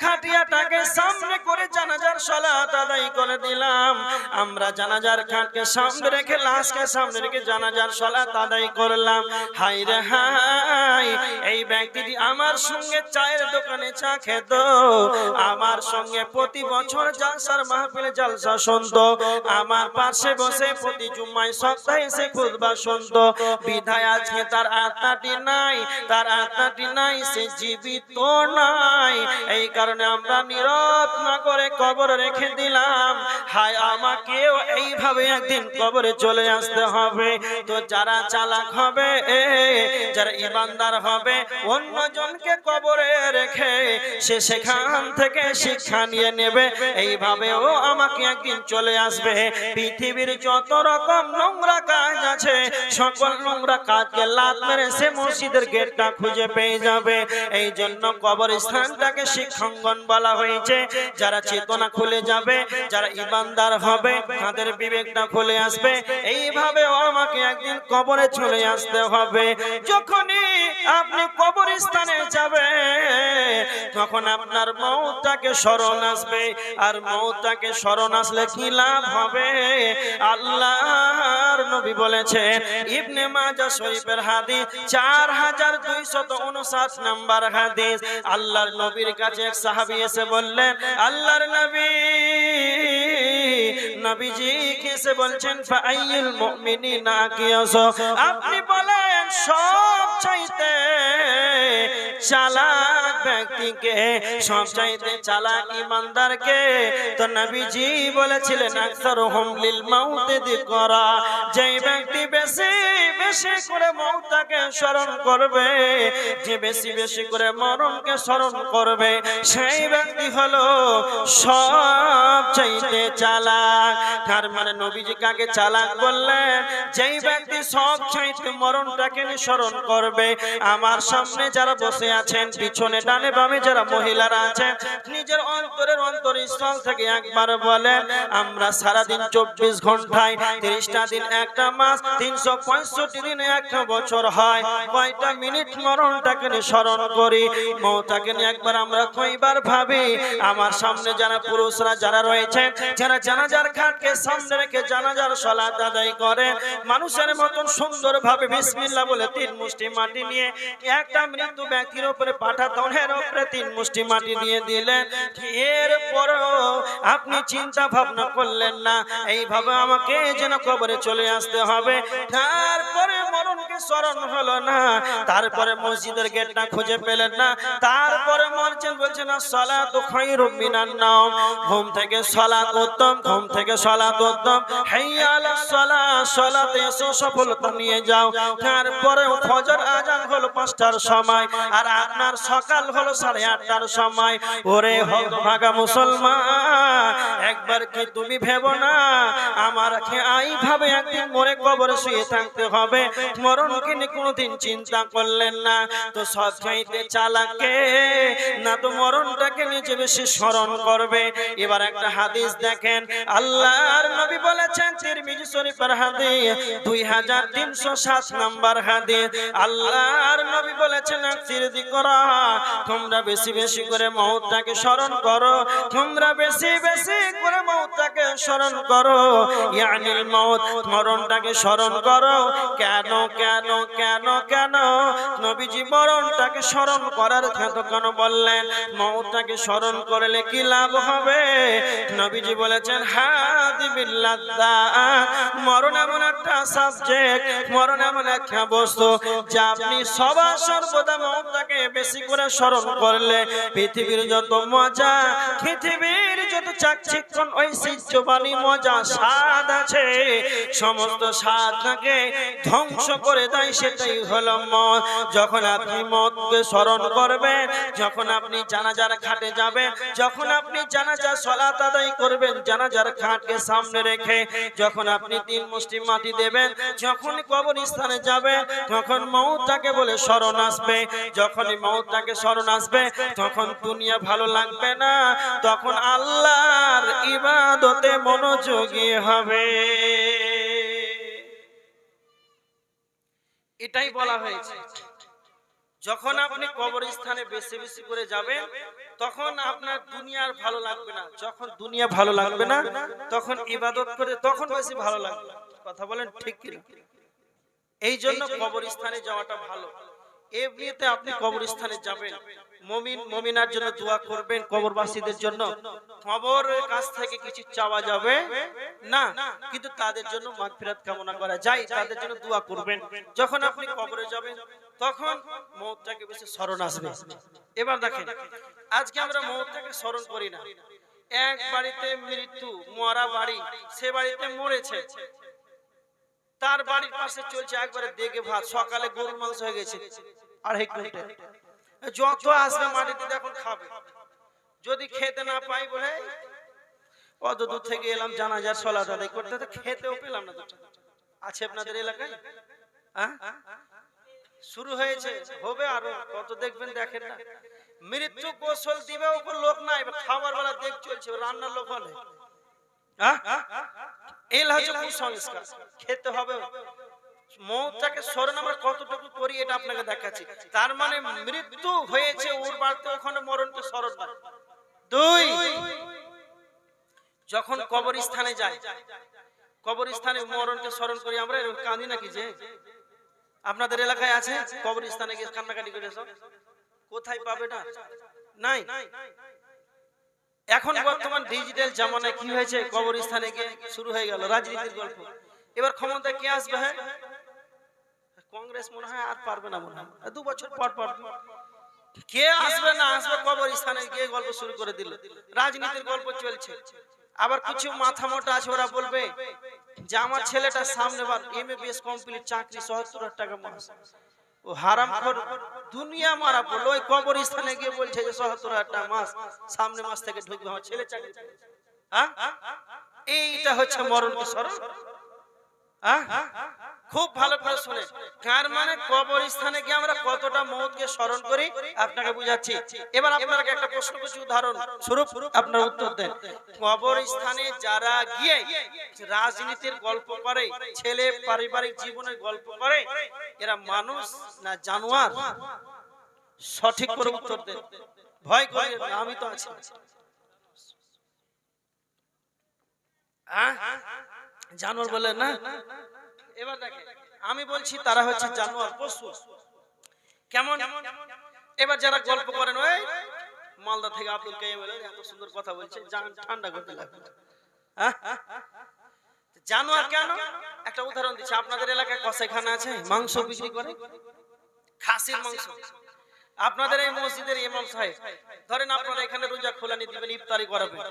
খাটিয়াটাকে সামনে করে জানাজার সালাত আদায় করে দিলাম। আমরা জানাজার খাটকে সামনে রেখে, লাশকে সামনে রেখে জানাজার সালাত আদায় করলাম। হাই রে হাই, এই ব্যক্তিটি আমার সঙ্গে চায়ের দোকানে চা খেত, আমার সঙ্গে প্রতি বছর জালসার মাহফিলে জালসা শুনতো, আমার পাশে বসে প্রতি জুম্মায় সপ্তাহে এসে খুতবা শুনতো। বিধায় আজকে তার আত্মাটি নাই, তার আত্মাটি নাই, সে জীবিত নাই। এই কারণে আমরা নীরব না করে কবর রেখে দিলাম। হায়, আমাকেও এইভাবে একদিন কবরে চলে আসতে হবে। তো যারা চালাক হবে, যারা ইমানদার হবে, অন্যজনকে কবরে রেখে সে সেখান থেকে শিক্ষা নিয়ে নেবে, এইভাবেও আমাকে একদিন চলে আসবে। পৃথিবীর যত রকম নোংরা কাজ আছে, সকল নোংরা কাজকে লাত মেরে সে মসজিদের গেটটা খুঁজে পেয়ে যাবে। এই জন্য কবরস্থানটাকে শিক্ষাঙ্গন বলা হয়েছে। যারা চেতনা খুলে যাবে, যারা ইমানদার হবে, তাদের বিবেকটা খুলে আসবে। এইভাবেও আমাকে একদিন কবরে চলে আসতে হবে। যখনই আপনি কবরস্থানে যাবে, তখন আপনার মওতটাকে স্মরণ আসবে। আর মওতটাকে স্মরণ আসলে কি লাভ হবে? আল্লাহর নবী বলেছেন, ইবনে মাজাহ শরীফের হাদিস 4259 নাম্বার হাদিস। আল্লাহর নবীর কাছে এক সাহাবী এসে বললেন, আল্লাহর নবী, নবীজি এসে বলছেন, ফাআইয়ুল মুমিনিনা আকিয়াস, আপনি বলেন সব চাইতে চালাক ব্যক্তিকে, সব চাইতে চালাক ইমানদারকে? তো নবীজি বলেছিলেন, আকসারুহুম লিল মাউতি যিকরা, যেই ব্যক্তি বেশি বেশি করে মওতটাকে স্মরণ করবে, যে বেশি বেশি করে মরণকে স্মরণ করবে, সেই ব্যক্তি হলো সব চাইতে চালাক। তার মানে নবীজি কাকে চালাক বললেন? যেই ব্যক্তি সব চাইতে মরণটাকে স্মরণ করবে। আমার সামনে যারা বসে আছেন, পিছনে ডানে বামে যারা মহিলারা আছেন, নিজের অন্তরের অন্তরস্থল থেকে একবার বলেন, আমরা সারাদিন 24 ঘন্টায় 30টা দিন, একটা মাস, 365 দিনে একটা বছর হয়, কয়টা মিনিট মরণটাকে স্মরণ করি? মওতটাকে নিয়ে একবার আমরা কয়বার ভাবি? আমার সামনে যারা পুরুষরা যারা রয়েছেন, যারা জানাজার খাটকে সামনে রেখে জানাজার সালাত আদায় করে, মানুষের মতন সুন্দরভাবে বিসমিল্লাহ বলে 3 মুষ্টি মাটি নিয়ে একটা মৃত্যু ব্যক্তির উপরে পাঠাতেন, এর উপরে 3 মুষ্টি মাটি দিয়ে দিলেন। এরপরও আপনি চিন্তা ভাবনা করলেন না, এইভাবে আমাকে যেন কবরে চলে আসতে হবে। তারপরে মরণকে স্মরণ হলো না, তারপরে মসজিদের গেটটা খুঁজে পেলেন না, তারপরে মরছেন, বলছেন আসসালাতু খায়রুম মিনান নাওম, ঘুম থেকে সালাত উত্তম, ঘুম থেকে সালাত উত্তম, হাইয়া আলাস সালাহ, সালাতে এসো, সফলতা নিয়ে যাও। তারপরে ফজর আজান হলো 5টার সময়, আর আপনার সকাল হলো 8:30টার সময়। ওরে হতভাগা মুসলমান, একবার কি তুমি ভেবো না আমারকে এইভাবে একদিন মরে কবরে শুয়ে থাকতে হবে? মরণকে নিয়ে কোনোদিন চিন্তা করলেন না। তো সব চাইতে চালাকে না তো মরণটাকে নিজে বেশি স্মরণ করবে। এবার একটা হাদিস দেখেন, আল্লাহর নবী বলেছেন, তিরমিজি শরীফের হাদিস 2307 নাম্বার হাদিস। আল্লাহর নবী বলেছেন, আকসির যিকরা, তোমরা বেশি বেশি করে মওতটাকে স্মরণ করো, তোমরা বেশি বেশি করে মওতটাকে স্মরণ করো। ইয়ানিল মওত, মরণটাকে স্মরণ করো। কেন কেন কেন কেন নবীজি মরণটাকে স্মরণ করার কথা কেন বললেন? মওতটাকে স্মরণ করলে কি লাভ হবে? নবীজি বলেছেন, হাদি বিল্লাযাত, মরণ এমন একটা সাবজেক্ট, মরণ এমন একটা বস্তু যা আপনি সবার সর্বদা মওতটাকে বেশি করে স্মরণ করলে পৃথিবীর যত মজা, পৃথিবীর যত চাকচিক্যন ঐতিহ্যবাহী মজা স্বাদ আছে, সমস্ত স্বাদকে ধ্বংস করে দেয় সেটাই হলো মদ। যখন আপনি মদকে স্মরণ করবেন, যখন আপনি জানাজার ঘাটে যাবেন, যখন আপনি জানাজার সালাত আদায় করবেন, জানাজার ঘাটকে সামনে রেখে যখন আপনি 3 মুষ্টি মাটি দেবেন, যখন কবরস্থানে যাবেন, তখন মউতটাকে বলে স্মরণ আসবে। যখনই মউতটাকে স্মরণ আসবে, তখন দুনিয়া ভালো লাগবে না, তখন আল্লাহর ইবাদতে মনোযোগী হবে। এটাই বলা হয়েছে। যখন আপনি কবরস্থানে বেশি বেশি করে যাবেন, তখন আপনার দুনিয়ার ভালো লাগবে না। যখন দুনিয়া ভালো লাগবে না, তখন ইবাদত করে তখন বেশি ভালো লাগবে। কথা বলেন ঠিক কি না? এই জন্য কবরস্থানে যাওয়াটা ভালো। এমনিতে আপনি কবরস্থানে যাবেন, মুমিন মুমিনার জন্য দোয়া করবেন, কবরবাসীদের জন্য কবরের কাছ থেকে কিছু চাওয়া যাবে না, কিন্তু তাদের জন্য মাগফিরাত কামনা করা যায়, তাদের জন্য দোয়া করবেন। যখন আপনি কবরে যাবেন, তখন মওতটাকে বেশি স্মরণ আসবে। এবার দেখেন, আজকে আমরা মওতটাকে স্মরণ করি না। এক বাড়িতে মৃত্যু, মরা বাড়ি, সে বাড়িতে মরেছে, তার বাড়ির পাশে চলছে একবারে দেগে ভাত, সকালে গরুর মাংস হয়ে গেছে, আর যত আসবে মাটিতে এখন খাবে। যদি খেতে না পাই বলে অত দূর থেকে এলাম জানাজার সালাত আদায় করতে, তো খেতেও পেলাম না। আছে আপনাদের এলাকায়? শুরু হয়েছে, হবে আরো, কত দেখবেন, দেখেন না। মৃত্যু গোসল দিবে, ওপর লোক নাই, খাবার বেলা দেখ চলছে, রান্নার লোক হলে এই হচ্ছে কুসংস্কার। খেতে হবে। মওতটাকে স্মরণ আমরা কতটুকু করি এটা আপনাকে দেখাচ্ছি। তার মানে মৃত্যু হয়েছে ওর বাড়িতে, ওখানে মরণকে স্মরণ না। 2, যখন কবরস্থানে যাই, কবরস্থানে মরণকে স্মরণ করি আমরা, কাঁদি নাকি? যে আপনাদের এলাকায় আছে কবরস্থানে গিয়ে কান্নাকাটি করে সব? কোথায় পাবে না? নাই। এখন বর্তমান ডিজিটাল জামানায় কি হয়েছে, কবরস্থানে গিয়ে শুরু হয়ে গেল রাজনীতির গল্প। এবার ক্ষমতায় কে আসবে? হ্যাঁ, কংগ্রেস মনে হয় আর পারবে না, মনে হয় 2 বছর পর পর কে আসবে না আসবে, কবরস্থানে গিয়ে গল্প শুরু করে দিল, রাজনীতির গল্প চলছে। আবার কিছু মাথা মোটা আছে, ওরা বলবে যে আমার ছেলেটা সামনে বার MBBS কমপ্লিট, চাকরি ৭৭,০০০ টাকা মাস। ও হারামখোর দুনিয়া মারা বললো, ওই কবরস্থানে গিয়ে বলছে যে ৭৭,০০০ টাকা মাস, সামনে মাস থেকে ঢুকবে আমার ছেলে চাকরি। এইটা হচ্ছে মরণকে স্মরণ। খুব ভালো করে শুনে, কার মানে কবরস্থানে গিয়ে আমরা কতটা মওতকে স্মরণ করি আপনাকে বুঝাচ্ছি। এবার আপনাকে একটা প্রশ্ন করছি, উদাহরণ স্বরূপ আপনারা উত্তর দেন। কবরস্থানে যারা গিয়ে রাজনীতির গল্প করে, ছেলে পারিবারিক জীবনের গল্প করে, এরা মানুষ না জানোয়ার? সঠিক করে উত্তর দেন। ভয় করে না, আমি তো আছি। জানোয়ার বলে না? এবার দেখেন, আমি বলছি তারা হচ্ছে জানোয়ার, পশু। কেমন? এবার যারা গল্প করেন, ওই মালদা থেকে আব্দুল কাইম এত সুন্দর কথা বলছে, জান ঠান্ডা করতে লাগবে। জানোয়ার কেন? একটা উদাহরণ দিচ্ছি। আপনাদের এলাকায় কসাইখানা আছে, মাংস বিক্রি করে, খাসির মাংস। আপনাদের এই মসজিদের ইমাম সাহেব, ধরেন আপনারা এখানে রোজা খোলানি দিবেন, ইফতারি করাবেন,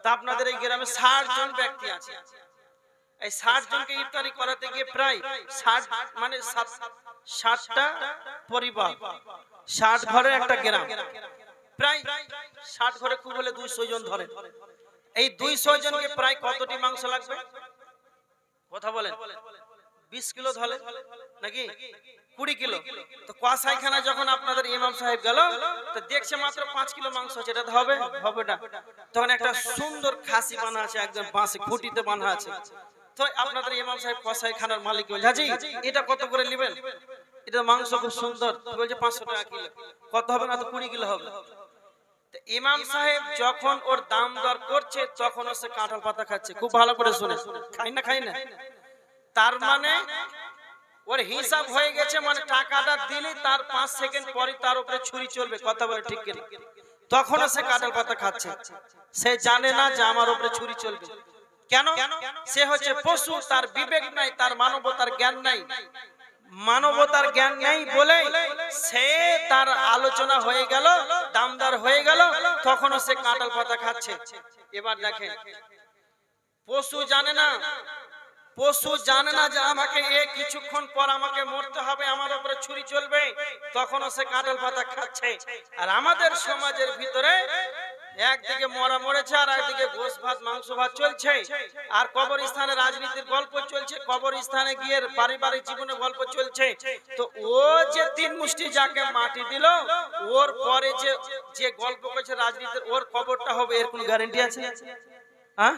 তা আপনাদের এই গ্রামে 60 জন ব্যক্তি আছে। এই 60 জনকে ইফতারি করাতে গিয়ে প্রায় 60 মানে 60টা পরিবার, 60 ঘরের একটা গ্রাম, প্রায় 60 ঘরে খুব হলে 200 জন ধরেন। এই 200 জনকে প্রায় কতটি মাংস লাগবে? কথা বলেন। 20 কিলো ধরে নাকি 20 কিলো? তো কসাইখানা যখন আপনাদের ইমাম সাহেব গেল, তো দেখছে মাত্র 5 কিলো মাংস আছে, এটা হবে হবে না। তখন একটা সুন্দর খাসি বানা আছে, একদম বাঁশে খুঁটিতে বাঁধা আছে। তো আপনাদের ইমাম সাহেব কসাইখানার মালিক বলে, হাজি এটা কত করে নেবেন? এটা মাংস খুব সুন্দর, বলছে 500 টাকা কিলো। কত হবে? না তো 20 কিলো হবে। তো ইমাম সাহেব যখন ওর দাম দর করছে, তখন সে কাঁঠাল পাতা খাচ্ছে। খুব ভালো করে শুনে, খাই না খাই না। তার মানে ওর হিসাব হয়ে গেছে, মানে টাকাটা দিলে তার 5 সেকেন্ড পরে তার উপরে ছুরি চলবে। কথা বলে ঠিক কিনা? তখন সে কাঁঠাল পাতা খাচ্ছে। সে জানে না যে আমার উপরে ছুরি চলবে। কেন? সে হচ্ছে পশু, তার বিবেক নাই, তার মানবতার জ্ঞান নাই। মানবতার জ্ঞান নেই বলে সে তার আলোচনা হয়ে গেল, দামদার হয়ে গেল, তখনও সে কাঁঠাল পাতা খাচ্ছে। এবার দেখেন, পশু জানে না, পশু জানে না যে আমাকে কিছুক্ষণ পর আমাকে মরতে হবে, আমার উপরে ছুরি চলবে, তখনও সে কাঁঠাল পাতা খাচ্ছে। আর আমাদের সমাজের ভিতরে একদিকে মরা মরেছে, আর একদিকে গোশ ভাত মাংস ভাত চলছে, আর কবরস্থানে রাজনীতির গল্প চলছে, কবরস্থানে গিয়ে পারিবারিক জীবনের গল্প চলছে। তো ও যে তিন মুষ্টি যাকে মাটি দিল, ওর পরে যে যে গল্প করছে রাজনীতির, ওর কবরটা হবে, এর কোন গ্যারান্টি আছে? হ্যাঁ,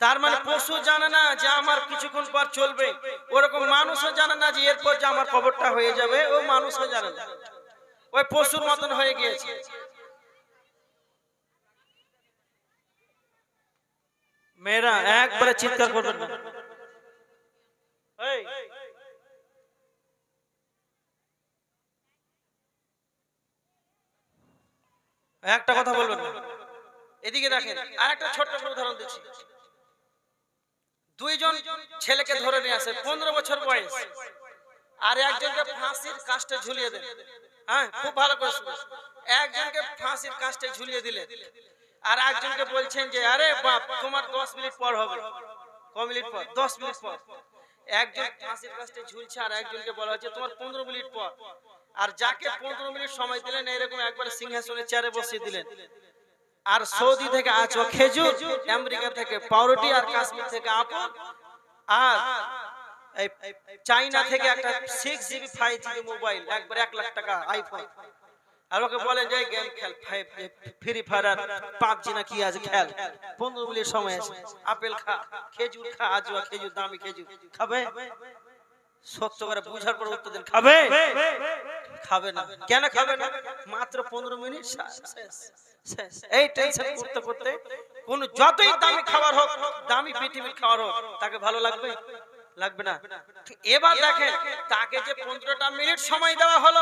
তার মানে পশু জানে না যে আমার কিছুক্ষণ পর চলবে, ওরকম মানুষও জানে না যে এরপর যে আমার কবরটা হয়ে যাবে, ও মানুষও জানে না, ওই পশুর মতন হয়ে গিয়েছে। মেয়েরা একবারে চিৎকার করবেন না। একটা কথা বলবেন না। এদিকে দেখেন, আর একটা ছোট্ট উদাহরণ দিচ্ছি। দুইজন ছেলেকে ধরে নিয়ে আসে, 15 বছর বয়স, আর একজনকে ফাঁসির কাস্টে ঝুলিয়ে দেন। হ্যাঁ, খুব ভালো করে শুনুন। একজনকে ফাঁসির কাস্টে ঝুলিয়ে দিলেন, আর একজনকে বলছেন যে আরে বাপ, তোমার 10 মিনিট পর হবে। ক মিনিট পর? 10 মিনিট পর। একজন ফাঁসির কাস্টে ঝুলছে, আর একজনকে বলা হচ্ছে তোমার 15 মিনিট পর। আর যাকে 15 মিনিট সময় দিলেন, এরকম একবার সিংহাসনে চেয়ারে বসিয়ে দিলেন। আর সৌদি থেকে আছো খেজুর, আমেরিকা থেকে পাউরুটি, আর কাশ্মীর থেকে আপেল, আর এই চাইনা থেকে একটা 6GB 5GB মোবাইল, একবার 1 লাখ টাকা আইফোন। আর ওকে বলেন যে গেম খেল, ফ্রি ফায়ার আর পাবজি না কি আছে খেল, 15 মিনিট সময় আছে, আপেল খা, খেজুর খা, আজওয়া খেজুর, দামি খেজুর খাবে? সত্য করে বুঝার পর উত্তর দেন, খাবে? খাবে না। কেন খাবে না? মাত্র 15 মিনিট শেষ। এই টেনশন করতে করতে কোন যতই দামি খাবার হোক, দামি পৃথিবীর খাবার হোক, তাকে ভালো লাগবে? লাগবে না। এবার দেখেন, তাকে যে 15টা মিনিট সময় দেওয়া হলো,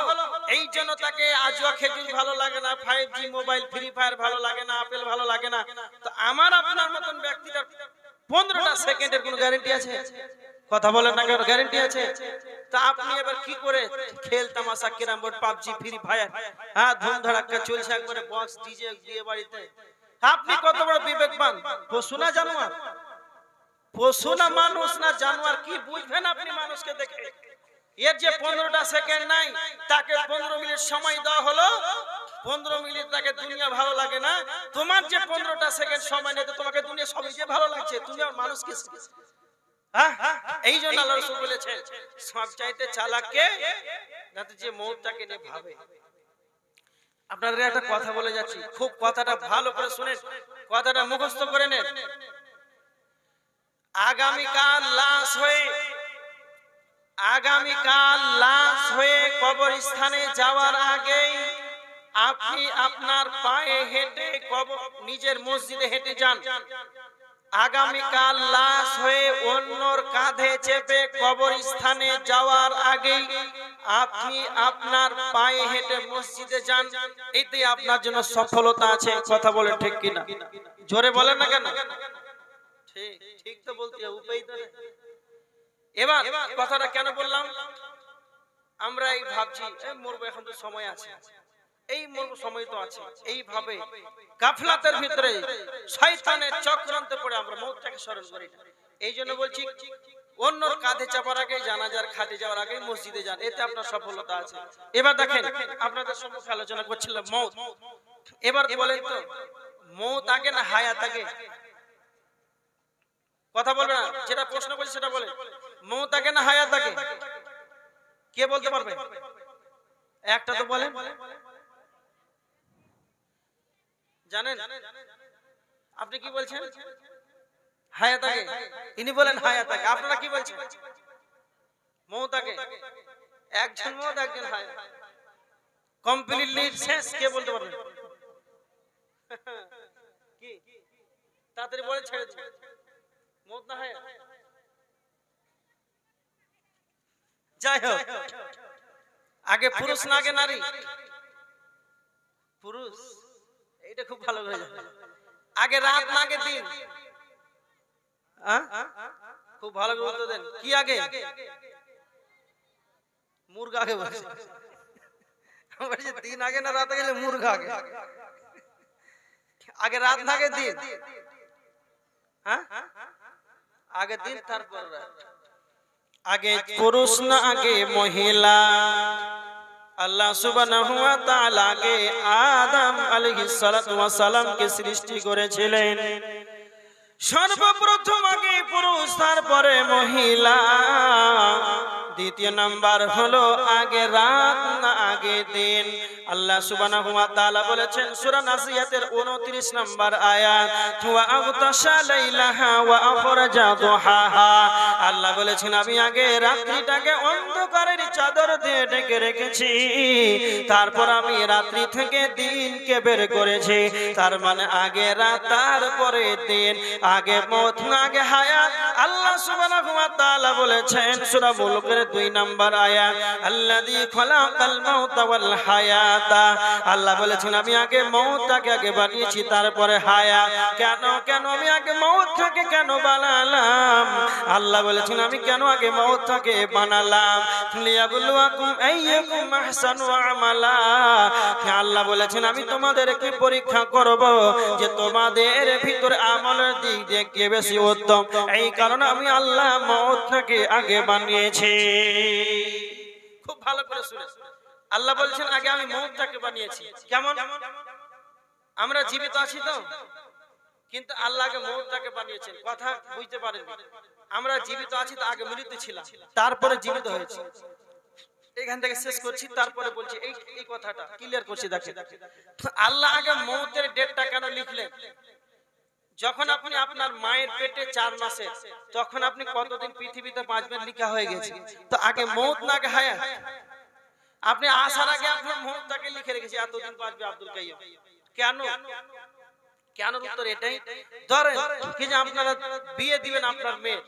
এই জন্য তাকে আজওয়া খেজুর ভালো লাগে না, 5G মোবাইল, ফ্রি ফায়ার ভালো লাগে না, আপেল ভালো লাগে না। তো আমার আপনার মতন ব্যক্তিটার 15টা সেকেন্ডের কোনো গ্যারান্টি আছে? কথা বলেন না, কেন গ্যারান্টি আছে? তা আপনি এবার কি করে খেল তামাশা, carrom board, PUBG, free fire, হ্যাঁ ধুম ধাড়াক্কা চলছে, একবারে বক্স ডিজে দিয়ে বাড়িতে। আপনি কত বড় বিবেকবান! পশু না জানোয়ার? পশু না মানুষ না জানোয়ার? কি বুঝবেন আপনি মানুষকে দেখে? এর যে 15টা সেকেন্ড নাই, তাকে 15 মিনিট সময় দেওয়া হলো, 15 মিনিট তাকে দুনিয়া ভালো লাগে না। তোমার যে 15টা সেকেন্ড সময় নেই, তোমাকে দুনিয়া সবই যে ভালো লাগছে, তুমি আর মানুষ কি? এই জন্য আল্লাহ রাসূল বলেছেন, সবচাইতে চালাক কে? যাতে যে মওতটাকে নিয়ে ভাবে। আপনাদের একটা কথা বলে যাচ্ছি, খুব কথাটা ভালো করে শুনেন, কথাটা মুখস্থ করে নেন। আগামীকাল লাশ হয়ে কবরস্থানে যাওয়ার আগেই আপনি আপনার পায়ে হেঁটে নিজের মসজিদে হেঁটে যান। আগামীকাল লাশ হয়ে অন্যর কাঁধে চেপে কবরস্থানে যাওয়ার আগেই আপনি আপনার পায়ে হেঁটে মসজিদে যান, এতে আপনার জন্য সফলতা আছে। কথা বলেন ঠিক কিনা? জোরে বলেন না কেন? ঠিক তো বলতে হবে, উপায় তো নেই। এবার কথাটা কেন বললাম? আমরা এই ভাবছি মরবো, এখন তো সময় আছে, এই মরবো, সময় তো আছে, এইভাবে গাফলাতের ভিতরে শয়তানের চক্রান্তে পড়ে আমরা মওতটাকে স্মরণ করি না। এই জন্য বলছি, অন্যর কাঁধে চাপার আগে, জানাজার খাটে যাওয়ার আগে মসজিদে যান, এতে আপনার সফলতা আছে। এবার দেখেন, আপনাদের সম্মুখে আলোচনা করছিলাম মওত। এবার বলেন তো, মওত আগে না হায়াত আগে? কথা বলবে না, যেটা প্রশ্ন বলছি সেটা বলেন। মওত আগে না হায়াত আগে? কে বলতে পারবে? একটা তো বলেন। জানেন? আপনি কি বলছেন? হায়াত আগে। ইনি বলেন হায়াত আগে। আপনারা কি বলছেন? মওত আগে। একজন মওত, একজন হায়াত। কমপ্লিটলি শেষ। কে বলতে পারবে? কি তাড়াতাড়ি বলে ছেড়ে দিন। মওত না হায়াত? যাই হোক, আগে পুরুষ না আগে নারী? পুরুষ। এইটা খুব ভালো করে জানেন। আগে রাত না আগে দিন? খুব ভালো করে উত্তর দেন। কি আগে? মুরগা আগে বলছে, বলছে দিন আগে না রাত গেলে মুরগা আগে, আগে রাত না আগে দিন? হ্যাঁ, আগে দিন তারপর রাত। আগে পুরুষ না আগে মহিলা? আল্লাহ সুবহানাহু ওয়া তাআলা আগে আদম আলাইহিস সালাতু ওয়াস সালামকে সৃষ্টি করেছিলেন। সর্বপ্রথম আগে পুরুষ তারপরে মহিলা। দ্বিতীয় নাম্বার হলো আগে রাত না আগে দিন? আল্লাহ সুবহানাহু ওয়া তাআলা বলেছেন সূরা নাজিয়াতের 29 নম্বর আয়াত, ওয়া আগতাশা লাইলাহা ওয়া আখরাজা দুহাহা। আল্লাহ বলেছেন আমি আগে রাত্রিটাকে অন্ধকারের চাদর দিয়ে ঢেকে রেখেছি, তারপর আমি রাত্রি থেকে দিনকে বের করেছি। তার মানে আগে রাত তারপরে দিন, আগে মওত না আগে হায়াত। আল্লাহ সুবহানাহু ওয়া তাআলা বলেছেন সূরা মুলকের 2 নম্বর আয়াত, আল্লাযী খালাকাল মাউতা ওয়াল হায়াতা। আল্লাহ বলেছেন আমি আগে মওতটাকে আগে বানিয়েছি তারপরে হায়াত। কেন আমি আগে মওতটাকে কেন বানালাম? আল্লাহ বলেছেন আমি কেন আগে মওতটাকে বানালাম? লিয়াবলুয়াকুম আইয়াকুম আহসানু আমালা। আল্লাহ বলেছেন আমি তোমাদেরকে পরীক্ষা করব যে তোমাদের ভিতরে আমলের দিক দিয়ে কে বেশি উত্তম। এই কারণে আমি আল্লাহ মওতটাকে আগে বানিয়েছি। খুব ভালো করে শুনে, আল্লাহ বলছেন আগে আমি মওতটাকে বানিয়েছি। কেমন? আমরা জীবিত আছি তো, কিন্তু আল্লাহ আগে মওতটাকে বানিয়েছেন। কথা বুঝতে পারেন? আমরা জীবিত আছি তো আগে মৃত্যু ছিলাম, তারপরে জীবিত হয়েছি। এখান থেকে শেষ করছি, তারপরে বলছি এই কথাটা ক্লিয়ার করছি। দেখেন আল্লাহ আগে মওতের ডেটটা কেন লিখলেন? যখন আপনি আপনার মায়ের পেটে 4 মাসে, তখন আপনি কতদিন পৃথিবীতে বাঁচবেন লিখা হয়ে গেছে। তো আগে মওত না আগে হায়াত? আপনি আসার আগে আপনার মওতটাকে লিখে রেখেছি এতদিন বাঁচবে আব্দুল কাইয়্যুম। কেন? কেন উত্তর এটাই। ধরেন কি যে আপনারা বিয়ে দিবেন আপনার মেয়ে,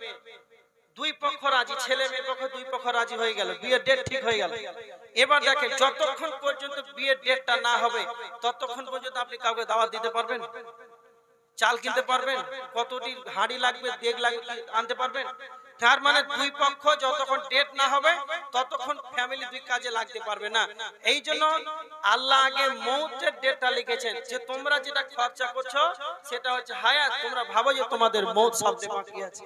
দুই পক্ষ রাজি, ছেলে মেয়ে পক্ষ দুই পক্ষ রাজি হয়ে গেল, বিয়ের ডেট ঠিক হয়ে গেল। এবার দেখেন যতক্ষণ পর্যন্ত বিয়ের ডেটটা না হবে ততক্ষণ পর্যন্ত আপনি কাউকে দাওয়াত দিতে পারবেন? চাল কিনতে পারবেন? কতটি হাঁড়ি লাগবে, দেগ লাগবে, আনতে পারবেন? তার মানে দুই পক্ষ যতক্ষণ ডেট না হবে ততক্ষণ ফ্যামিলি দুই কাজে লাগতে পারবে না। এই জন্য আল্লাহ আগে মওতের ডেটটা লিখেছেন যে তোমরা যেটা খরচা করছো সেটা হচ্ছে হায়াত। তোমরা ভাবো যে তোমাদের মওত সবচেয়ে বাকি আছে।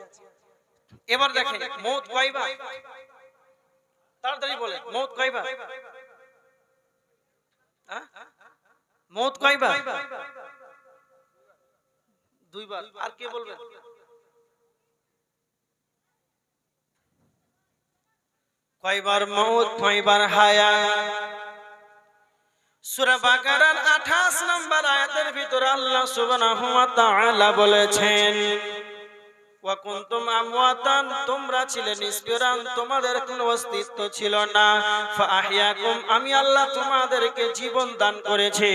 এবার দেখেন মওত কয়বার? তাড়াতাড়ি বলে মওত কয়বার? মওত কয়বার? 2 বার। আর কে বলবেন? কয়বার মওত কয়বার হায়াত? সূরা বাকারার 28 নম্বর আয়াতের ভিতরে আল্লাহ সুবহানাহু ওয়া তাআলা বলেছেন ওয়া কুনতুম আমওয়াতান, তোমরা ছিলে নিষ্প্রাণ, তোমাদের কোনো অস্তিত্ব ছিল না। ফাআহইয়াকুম, আমি আল্লাহ তোমাদেরকে জীবন দান করেছি।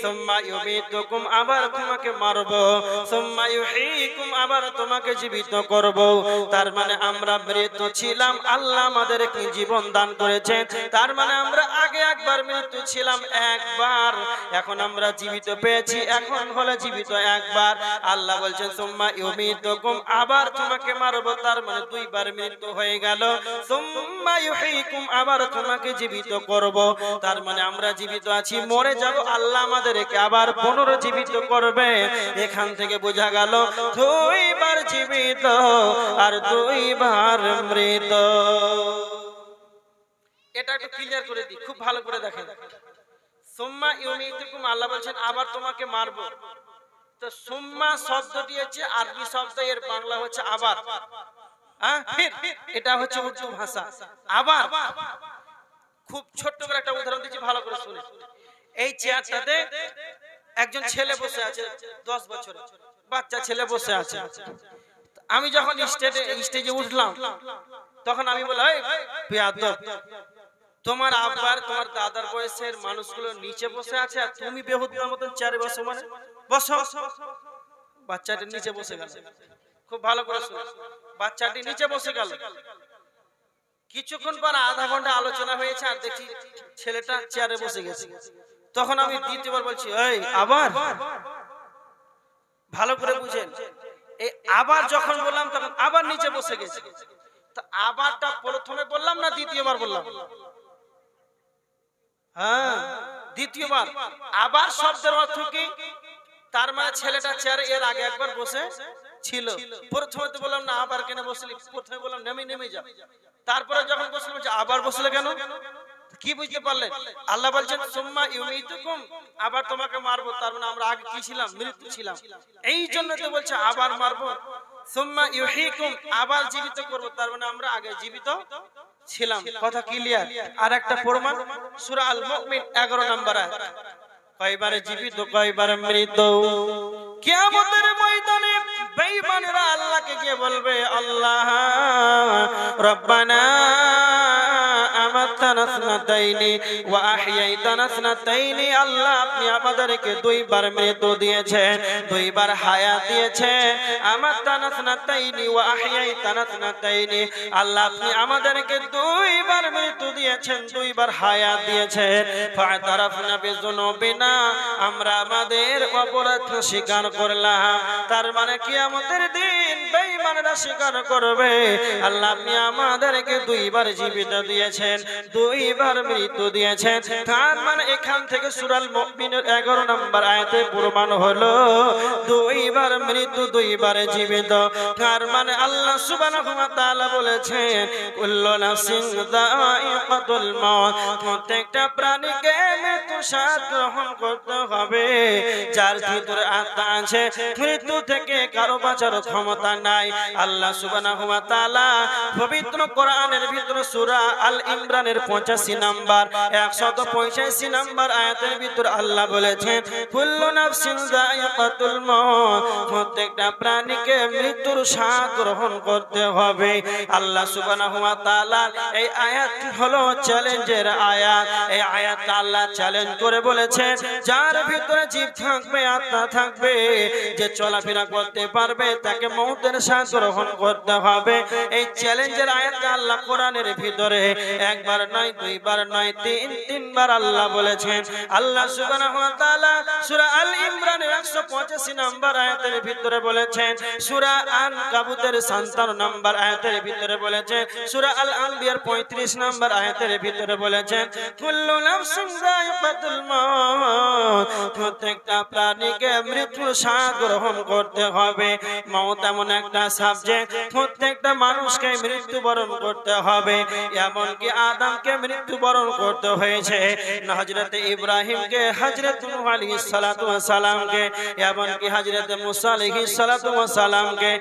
সুম্মা ইউমীতুকুম, আবার তোমাকে মারব। সুম্মা ইউহয়ীকুম, আবার তোমাকে জীবিত করব। তার মানে আমরা মৃত ছিলাম, আল্লাহ আমাদেরকে জীবন দান করেছেন। তার মানে আমরা আগে একবার মৃত্যু ছিলাম একবার, এখন আমরা জীবিত পেয়েছি, এখন হলো জীবিত একবার। আল্লাহ বলছেন সুম্মা ইউমীতুকুম, আবার তোমাকে মারব। তার মানে 2 বার মৃত্যু হয়ে গেল। সুম্মা ইউহয়ীকুম, আবার তোমাকে জীবিত করব। তার মানে আমরা জীবিত আছি, মরে যাব, আল্লাহ আমাদেরকে আবার পুনরুজ্জীবিত করবে। এখান থেকে বোঝা গেল 2 বার জীবিত আর 2 বার মৃত। এটা একটু ক্লিয়ার করে দিই, খুব ভালো করে দেখেন। সুম্মা ইউমীতুকুম, আল্লাহ বলছেন আবার তোমাকে মারব। তো সুম্মা শব্দটি হচ্ছে আরবি শব্দ, এর বাংলা হচ্ছে আবার। ফির, এটা হচ্ছে উর্দু ভাষা। আবার খুব ছোট্ট করে একটা উদাহরণ দিচ্ছি, ভালো করে শুনে। এই চেয়ারটাতে একজন ছেলে বসে আছে, 10 বছরের বাচ্চা ছেলে বসে আছে। আমি যখন স্টেজে উঠলাম তখন আমি বললাম এই বেয়াদব, তোমার আব্বার তোমার দাদার বয়সের মানুষগুলো নিচে বসে আছে আর তুমি বেহুদার মতন চেয়ারে বসো, মানে বসো। বাচ্চাটি নিচে বসে গেল। খুব ভালো করে শুনো, বাচ্চাটি নিচে বসে গেল। কিছুক্ষণ পর আধা ঘন্টা আলোচনা হয়েছে আর দেখি ছেলেটা চেয়ারে বসে গেছে। তখন আমি দ্বিতীয়বার বলছি এই আবার, ভালো করে বুঝেন। এই আবার যখন বললাম তখন আবার নিচে বসে গেছে। তা আবারটা প্রথমে বললাম না দ্বিতীয়বার বললাম? হ্যাঁ, দ্বিতীয়বার। আবার শব্দের অর্থ কি? তার মানে ছেলেটা চেয়ারে এর আগে একবার বসে ছিল। প্রথমে তো বললাম না আবার কেন বসলি, প্রথমে বললাম নেমে নেমে যা। তারপরে যখন বসলাম আবার বসলে কেন? কি বুঝতে পারলেন? আল্লাহ বলছেন সুম্মা ইউমিতুকুম, আবার তোমাকে মারবো। তার মানে আমরা আগে কি ছিলাম? মৃত্যু ছিলাম। এই জন্য তো বলছে আবার মারবো। সুম্মা ইউহীকুম, আবার জীবিত করব। তার মানে আমরা আগে জীবিত ছিলাম। কথা ক্লিয়ার? আর একটা প্রমাণ সূরা আল মুমিন 11 নম্বর আয়াত। কয়বারে জীবিত কয়বারে মৃত। কিয়ামতের ময়দানে বেঈমানেরা আল্লাহকে গিয়ে বলবে আল্লাহ রব্বানা আমাতানা ইসনাতাইনি ওয়া আহইয়াইতানা ইসনাতাইনি, আল্লাহ আপনি আমাদেরকে দুইবার মৃত্যু দিয়েছেন, দুইবার হায়াত দিয়েছেন। আমাতানা ইসনাতাইনি ওয়া আহইয়াইতানা ইসনাতাইনি, আল্লাহ আপনি আমাদেরকে দুইবার মৃত্যু দিয়েছেন, দুইবার হায়াত দিয়েছেন। ফাতারাফনা বিযুনুবিনা, আমরা আমাদের অপরাধ স্বীকার করলাম। তার মানে কিয়ামতের দিন বেঈমানরা স্বীকার করবে আল্লাহ আপনি আমাদেরকে দুইবার জীবিত দিয়েছেন, দুইবার মৃত্যু দিয়েছেন। তার মানে এখান থেকে সূরা আল মুমিনের 11 নম্বর আয়াতে প্রমাণ হলো দুইবার মৃত্যু, দুইবার জীবিত। তার মানে আল্লাহ সুবহানাহু ওয়া তাআলা বলেছেন কুল্লু নাফসিন যায়িকাতুল মাউত, প্রত্যেকটা প্রাণীকে মৃত্যু স্বাদ গ্রহণ করতে হবে। যার ভিতরে আত্মা আছে মৃত্যু থেকে কারো বাঁচার ক্ষমতা নাই। আল্লাহ সুবহানাহু ওয়া তাআলা পবিত্র কোরআনের ভিতরে সূরা আল ইমরানের 85 নাম্বার 185 নাম্বার আয়াতের ভিতরে আল্লাহ বলেছেন কুল্লু নাফসিন যায়িকাতুল মাউত, প্রত্যেকটা প্রাণীকে মৃত্যুর স্বাদ গ্রহণ করতে হবে। আল্লাহ সুবহানাহু ওয়া তাআলা এই আয়াত হলো চ্যালেঞ্জের আয়াত। এই আয়াত আল্লাহ চ্যালেঞ্জ করে বলেছেন যার ভিতরে জীব থাকবে, আত্মা থাকবে, যে চলাফেরা করতে পারবে তাকে মওতের স্বাদ গ্রহণ করতে হবে। এই চ্যালেঞ্জের আয়াত আল্লাহ কোরআনের ভিতরে একবার নয়, দুইবার নয়, তিনবার আল্লাহ বলেছেন। আল্লাহ সুবহানাহু ওয়া তাআলা সূরা আল ইমরানের 185 নম্বর আয়াতের ভিতরে বলেছেন, সূরা আনকাবুতের 57 নম্বর আয়াতের ভিতরে বলেছেন, সূরা আল আনবিয়ার 35 নম্বর আয়াতের ভিতরে বলেছেন কুল্লু নাফসিন যায়িকাতুল মাউত, প্রত্যেকটা প্রাণীকে মৃত্যুর স্বাদ গ্রহণ করতে হবে। মওত এমন একটা সাবজেক্ট, প্রত্যেকটা মানুষকে মৃত্যুবরণ করতে হবে। এমনকি আদমকে মৃত্যুবরণ করতে হয়েছে, হযরত ইব্রাহিমকে, হযরত নূহ আলাইহিস সালাতু ওয়াস সালামকে, এমনকি হযরত মুসা আলাইহিস সালাতু ওয়াস সালামকে,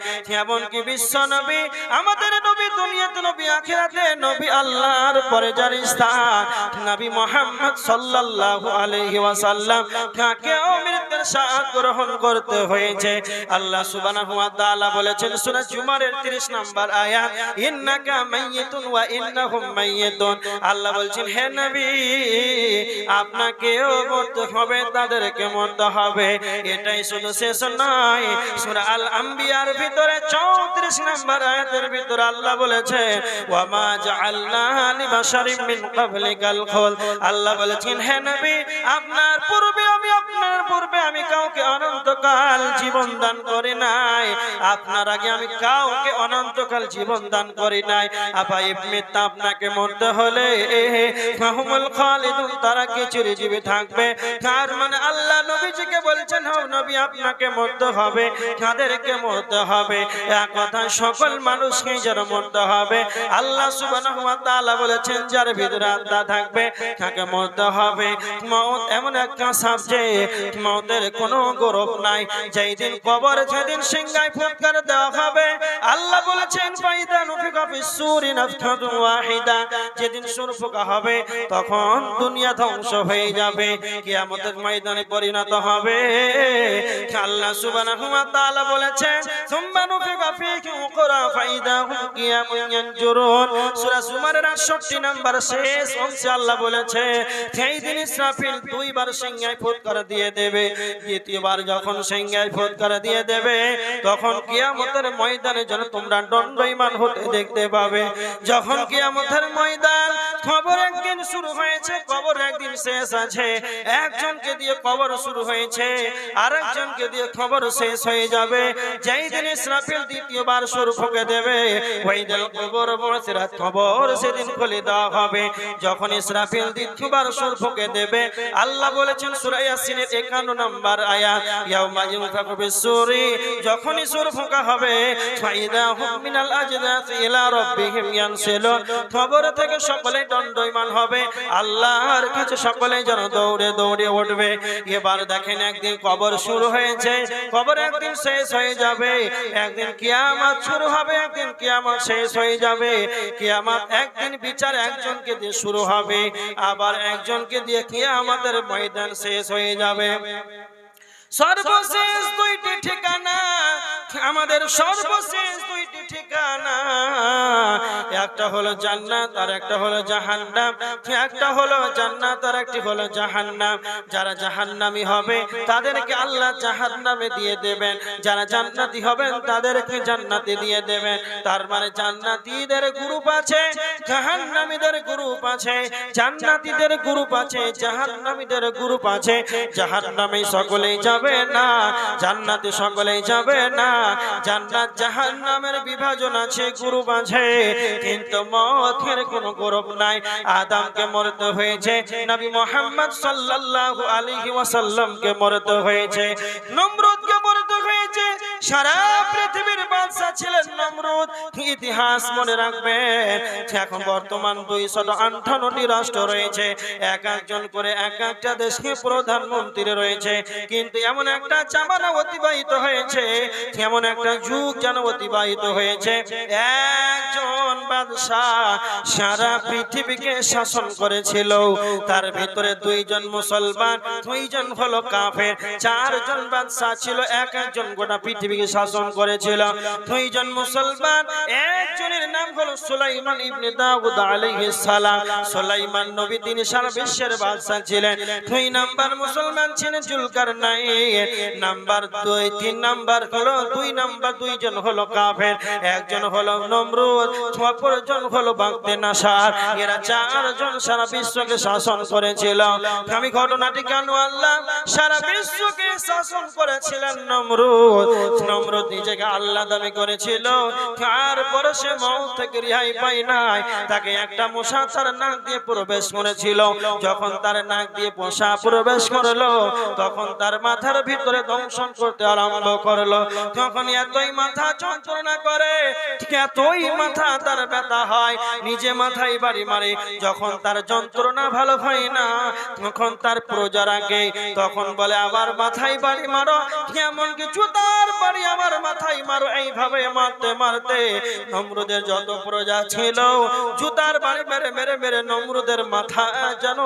এমনকি বিশ্ব নবী, আমাদের নবী, দুনিয়াতে নবী, আখিরাতে নবী, আল্লাহর পরে যার স্থান নবী মুহাম্মদ সাল্লাল্লাহু আলাইহি ওয়াসাল্লাম, তাকেও মৃত্যুর স্বাদ গ্রহণ করতে হয়েছে। আল্লাহ সুবহানাহু ওয়া তাআলা বলেছেন সূরা জুমারের 30 নম্বর আয়াত, ইন্নাকা মাইয়িতুন ওয়া ইন্নাহুম মাইয়িতুন, আল্লাহ বলছেন হে নবী আপনাকেও মরতে হবে, তাদেরকে মরতে হবে। এটাই শুধু শেষ নয়, সূরা আল আম্বিয়ার ভিতরে 34 নম্বর আয়াতের ভিতরে আল্লাহ বলেছে ওয়া মা জাআলনা লিবাশারিন মিন ক্বাবলিকাল খুল, আল্লাহ বলেছেন হে নবী আপনার পূর্বে আমি কাউকে অনন্তকাল জীবন দান করি নাই, আপনার আগে আমি কাউকে অনন্তকাল জীবন দান করি নাই। আপা ইবমিতা, আপনাকে মরতে হলে ফাহুমুল খালিদুন, তারা কি চিরজীবী থাকবে। তার মানে আল্লাহ নবীজিকে বলছেন হে নবী আপনাকে মরতে হবে, তাদেরকে মরতে হবে। এক কথা সকল মানুষকে যেন মরতে হবে। আল্লাহ সুবহানাহু ওয়া তাআলা বলেছেন যার ভিতরে আত্মা থাকবে তাকে মরতে হবে। মওত এমন একটা সাবজেক্ট, মওতের কোনো গরব নাই। যেই দিন কবর, যেদিন সিংহায় ফুৎকার দেওয়া হবে, আল্লাহ বলেছেন ফাইদা নুফিকা ফিস সূরি নাফখাতুন ওয়াহিদা, যেদিন সূর ফোঁকা হবে তখন দুনিয়া ধ্বংস হয়ে যাবে, কিয়ামতের ময়দানে পরিণত হবে। আল্লাহ সুবহানাহু ওয়া তাআলা বলেছেন সুম্মা নুফিকা ফিহি উখরা ফাইদা হুম কিয়ামুন ইয়ানজুরুন, সূরা জুমারের 68 নম্বর শেষ অংশে আল্লাহ বলেছে সেই দিন ইসরাফিল দুইবার সিংহায় ফুৎকার দিয়ে দেবে। দ্বিতীয়বার যখন সিংহায় ফুৎকার দিয়ে দেবে তখন কিয়ামতের ময়দানে যেন তোমরা দণ্ডায়মান হতে দেখতে পাবে। যখন কিয়ামতের ময়দান কবর একদিন শুরু হয়েছে, কবর একদিন শেষ আছে। একজনকে দিয়ে কবর শুরু হয়েছে, আরেকজনকে দিয়ে কবর শেষ হয়ে যাবে। যেই দিন ইসরাফিল দ্বিতীয়বার সুর ফুঁকে দেবে, ওই দিন কবর বসিরাত কবর সেদিন খুলে দেওয়া হবে। যখন ইসরাফিল দ্বিতীয়বার সুর ফুঁকে দেবে, আল্লাহ বলেছেন সূরা ইয়াসিনের 51 নম্বর আয়াত, ইয়াউমা ইউনফাখু বিস-সূরি, যখনই সুর ফুঁকা হবে, ফাইদা হুম মিনাল আজদাসি ইলা রাব্বিহিম ইয়ানসিলুন, কবর থেকে সকলে দণ্ডায়মান হবে, আল্লাহর কাছে সকলে যেন দৌড়ে দৌড়ে উঠবে। এবার দেখেন একদিন কবর শুরু হয়েছে, কবর একদিন শেষ হয়ে যাবে। একদিন কিয়ামত শুরু হবে, একদিন কিয়ামত শেষ হয়ে যাবে। কিয়ামত একদিন বিচার একজনকে দিয়ে শুরু হবে, আবার একজনকে দিয়ে কিয়ামতের ময়দান শেষ হয়ে যাবে। সর্বশেষ দুইটি ঠিকানা, আমাদের সর্বশেষ দুইটি ঠিকানা, একটা হলো জান্নাত আর একটা হলো জাহান্নাম। একটা হলো জান্নাত আর একটি হলো জাহান্নাম। যারা জাহান্নামী হবে তাদেরকে আল্লাহ জাহান্নামে দিয়ে দেবেন, যারা জান্নাতি হবেন তাদেরকে জান্নাতে দিয়ে দেবেন। তার মানে জান্নাতীদের গ্রুপ আছে, জাহান্নামীদের গ্রুপ আছে, জান্নাতীদের গ্রুপ আছে, জাহান্নামীদের গ্রুপ আছে। জাহান্নামে সকলেই যাবে না, জান্নাতে সকলেই যাবে না। জান্নাত জাহান্নামের বিভাজন আছে, গ্রুপ আছে, কিন্তু মতের কোনো গ্রুপ নাই। আদমকে মরতে হয়েছে, নবী মুহাম্মদ সাল্লাল্লাহু আলাইহি ওয়াসাল্লামকে মরতে হয়েছে, নমরুদকে মরতে হয়েছে। সারা পৃথিবীর বাদশা ছিলেন নমরুদ, ইতিহাস মনে রাখবেন। এখন বর্তমান 258টি রাষ্ট্র রয়েছে, এক একজন করে এক একটা দেশে প্রধানমন্ত্রী রয়েছে। কিন্তু এমন একটা জামানা অতিবাহিত হয়েছে, এমন একটা যুগ যেন অতিবাহিত হয়েছে, একজন বাদশাহ সারা পৃথিবীকে শাসন করেছিল। তার ভিতরে দুইজন মুসলমান, দুইজন হলো কাফের। চারজন বাদশাহ ছিল, এক একজন গোটা পৃথিবীকে শাসন করেছিল। দুইজন মুসলমান, একজনের নাম হলো সুলাইমান ইবনে দাউদ আলাইহিস সালাম। সুলাইমান নবী, তিনি সারা বিশ্বের বাদশাহ ছিলেন। দুই নাম্বার মুসলমান ছিলেন জুলকারনাইন। নাম্বার 2, 3 নাম্বার হলো দুইজন হলো কাফের, একজন হলো নমরুদ, অপরজন হলো বাগদানাসার। এরা চারজন সারা বিশ্বকে শাসন করেছিল। আমি ঘটনাটি কেন আল্লাহ সারা বিশ্বকে শাসন করেছিলেন নমরুদ। নমরুদ নিজেকে আল্লাহ দাবি করেছিল, তারপরে সে মউত থেকে রেহাই পায় নাই। তাকে একটা মশা তার নাক দিয়ে প্রবেশ করেছিল। যখন তার নাক দিয়ে মশা প্রবেশ করলো, তখন তার মাথার ভিতরে দংশন করতে আরম্ভ করলো। তখন এতই মাথা যন্ত্রণা করে, এতই মাথা তার ব্যথা হয়, নিজে মাথায় বাড়ি মারে। যখন তার যন্ত্রণা ভালো হয় না, তখন তার প্রজারাকে তখন বলে আবার মাথায় বাড়ি মারো, এমনকি জুতার বাড়ি আমার মাথায় মারো। এইভাবে মারতে মারতে নমরুদের যত প্রজা ছিল, জুতার বাড়ি মেরে মেরে মেরে নমরুদের মাথা যেন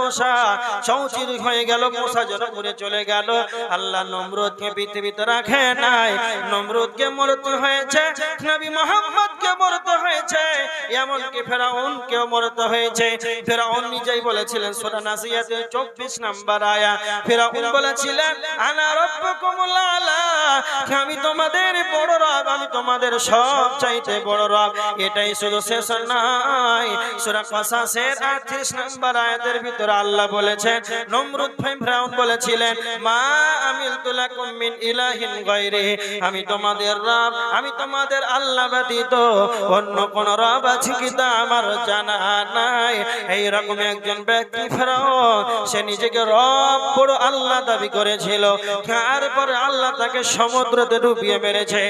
চৌচির হয়ে গেল, মশা যেন ঘুরে চলে গেল। আল্লাহ নমরুদকে পৃথিবীতে রাখে নাই, নমরুদকে মরতে হয়েছে, নবী মুহাম্মদকে মরতে হয়েছে, এমনকি ফেরাউনকেও মরতে হয়েছে। ফেরাউন নিজেই বলেছিলেন সূরা নাসিয়াতে 24 নম্বর আয়াত, ফেরাউন বলেছিলেন আনা রাব্বুকুমুল আলা, আমি তোমাদের বড় রব, আমি তোমাদের সবচাইতে বড় রব। এটাই শুধু শেষ নয়, সূরা কাসাসের 38 নম্বর আয়াতের ভিতরে আল্লাহ বলেছেন, নমরুদ ফেরাউন বলেছিলেন মা আমিলতু লাকুম মিন ইলাহিন গায়রি, আমি তোমাদের রব, আমি তোমাদের আল্লাহ ব্যতীত অন্য কোন রব আছে কি তা আমার জানা নাই। এই রকম একজন ব্যক্তি ফেরাউন, সে নিজেকে রব বড় আল্লাহ দাবি করেছিল, তারপরে আল্লাহ তাকে সমুদ্রতে ডুবিয়ে মেরেছে।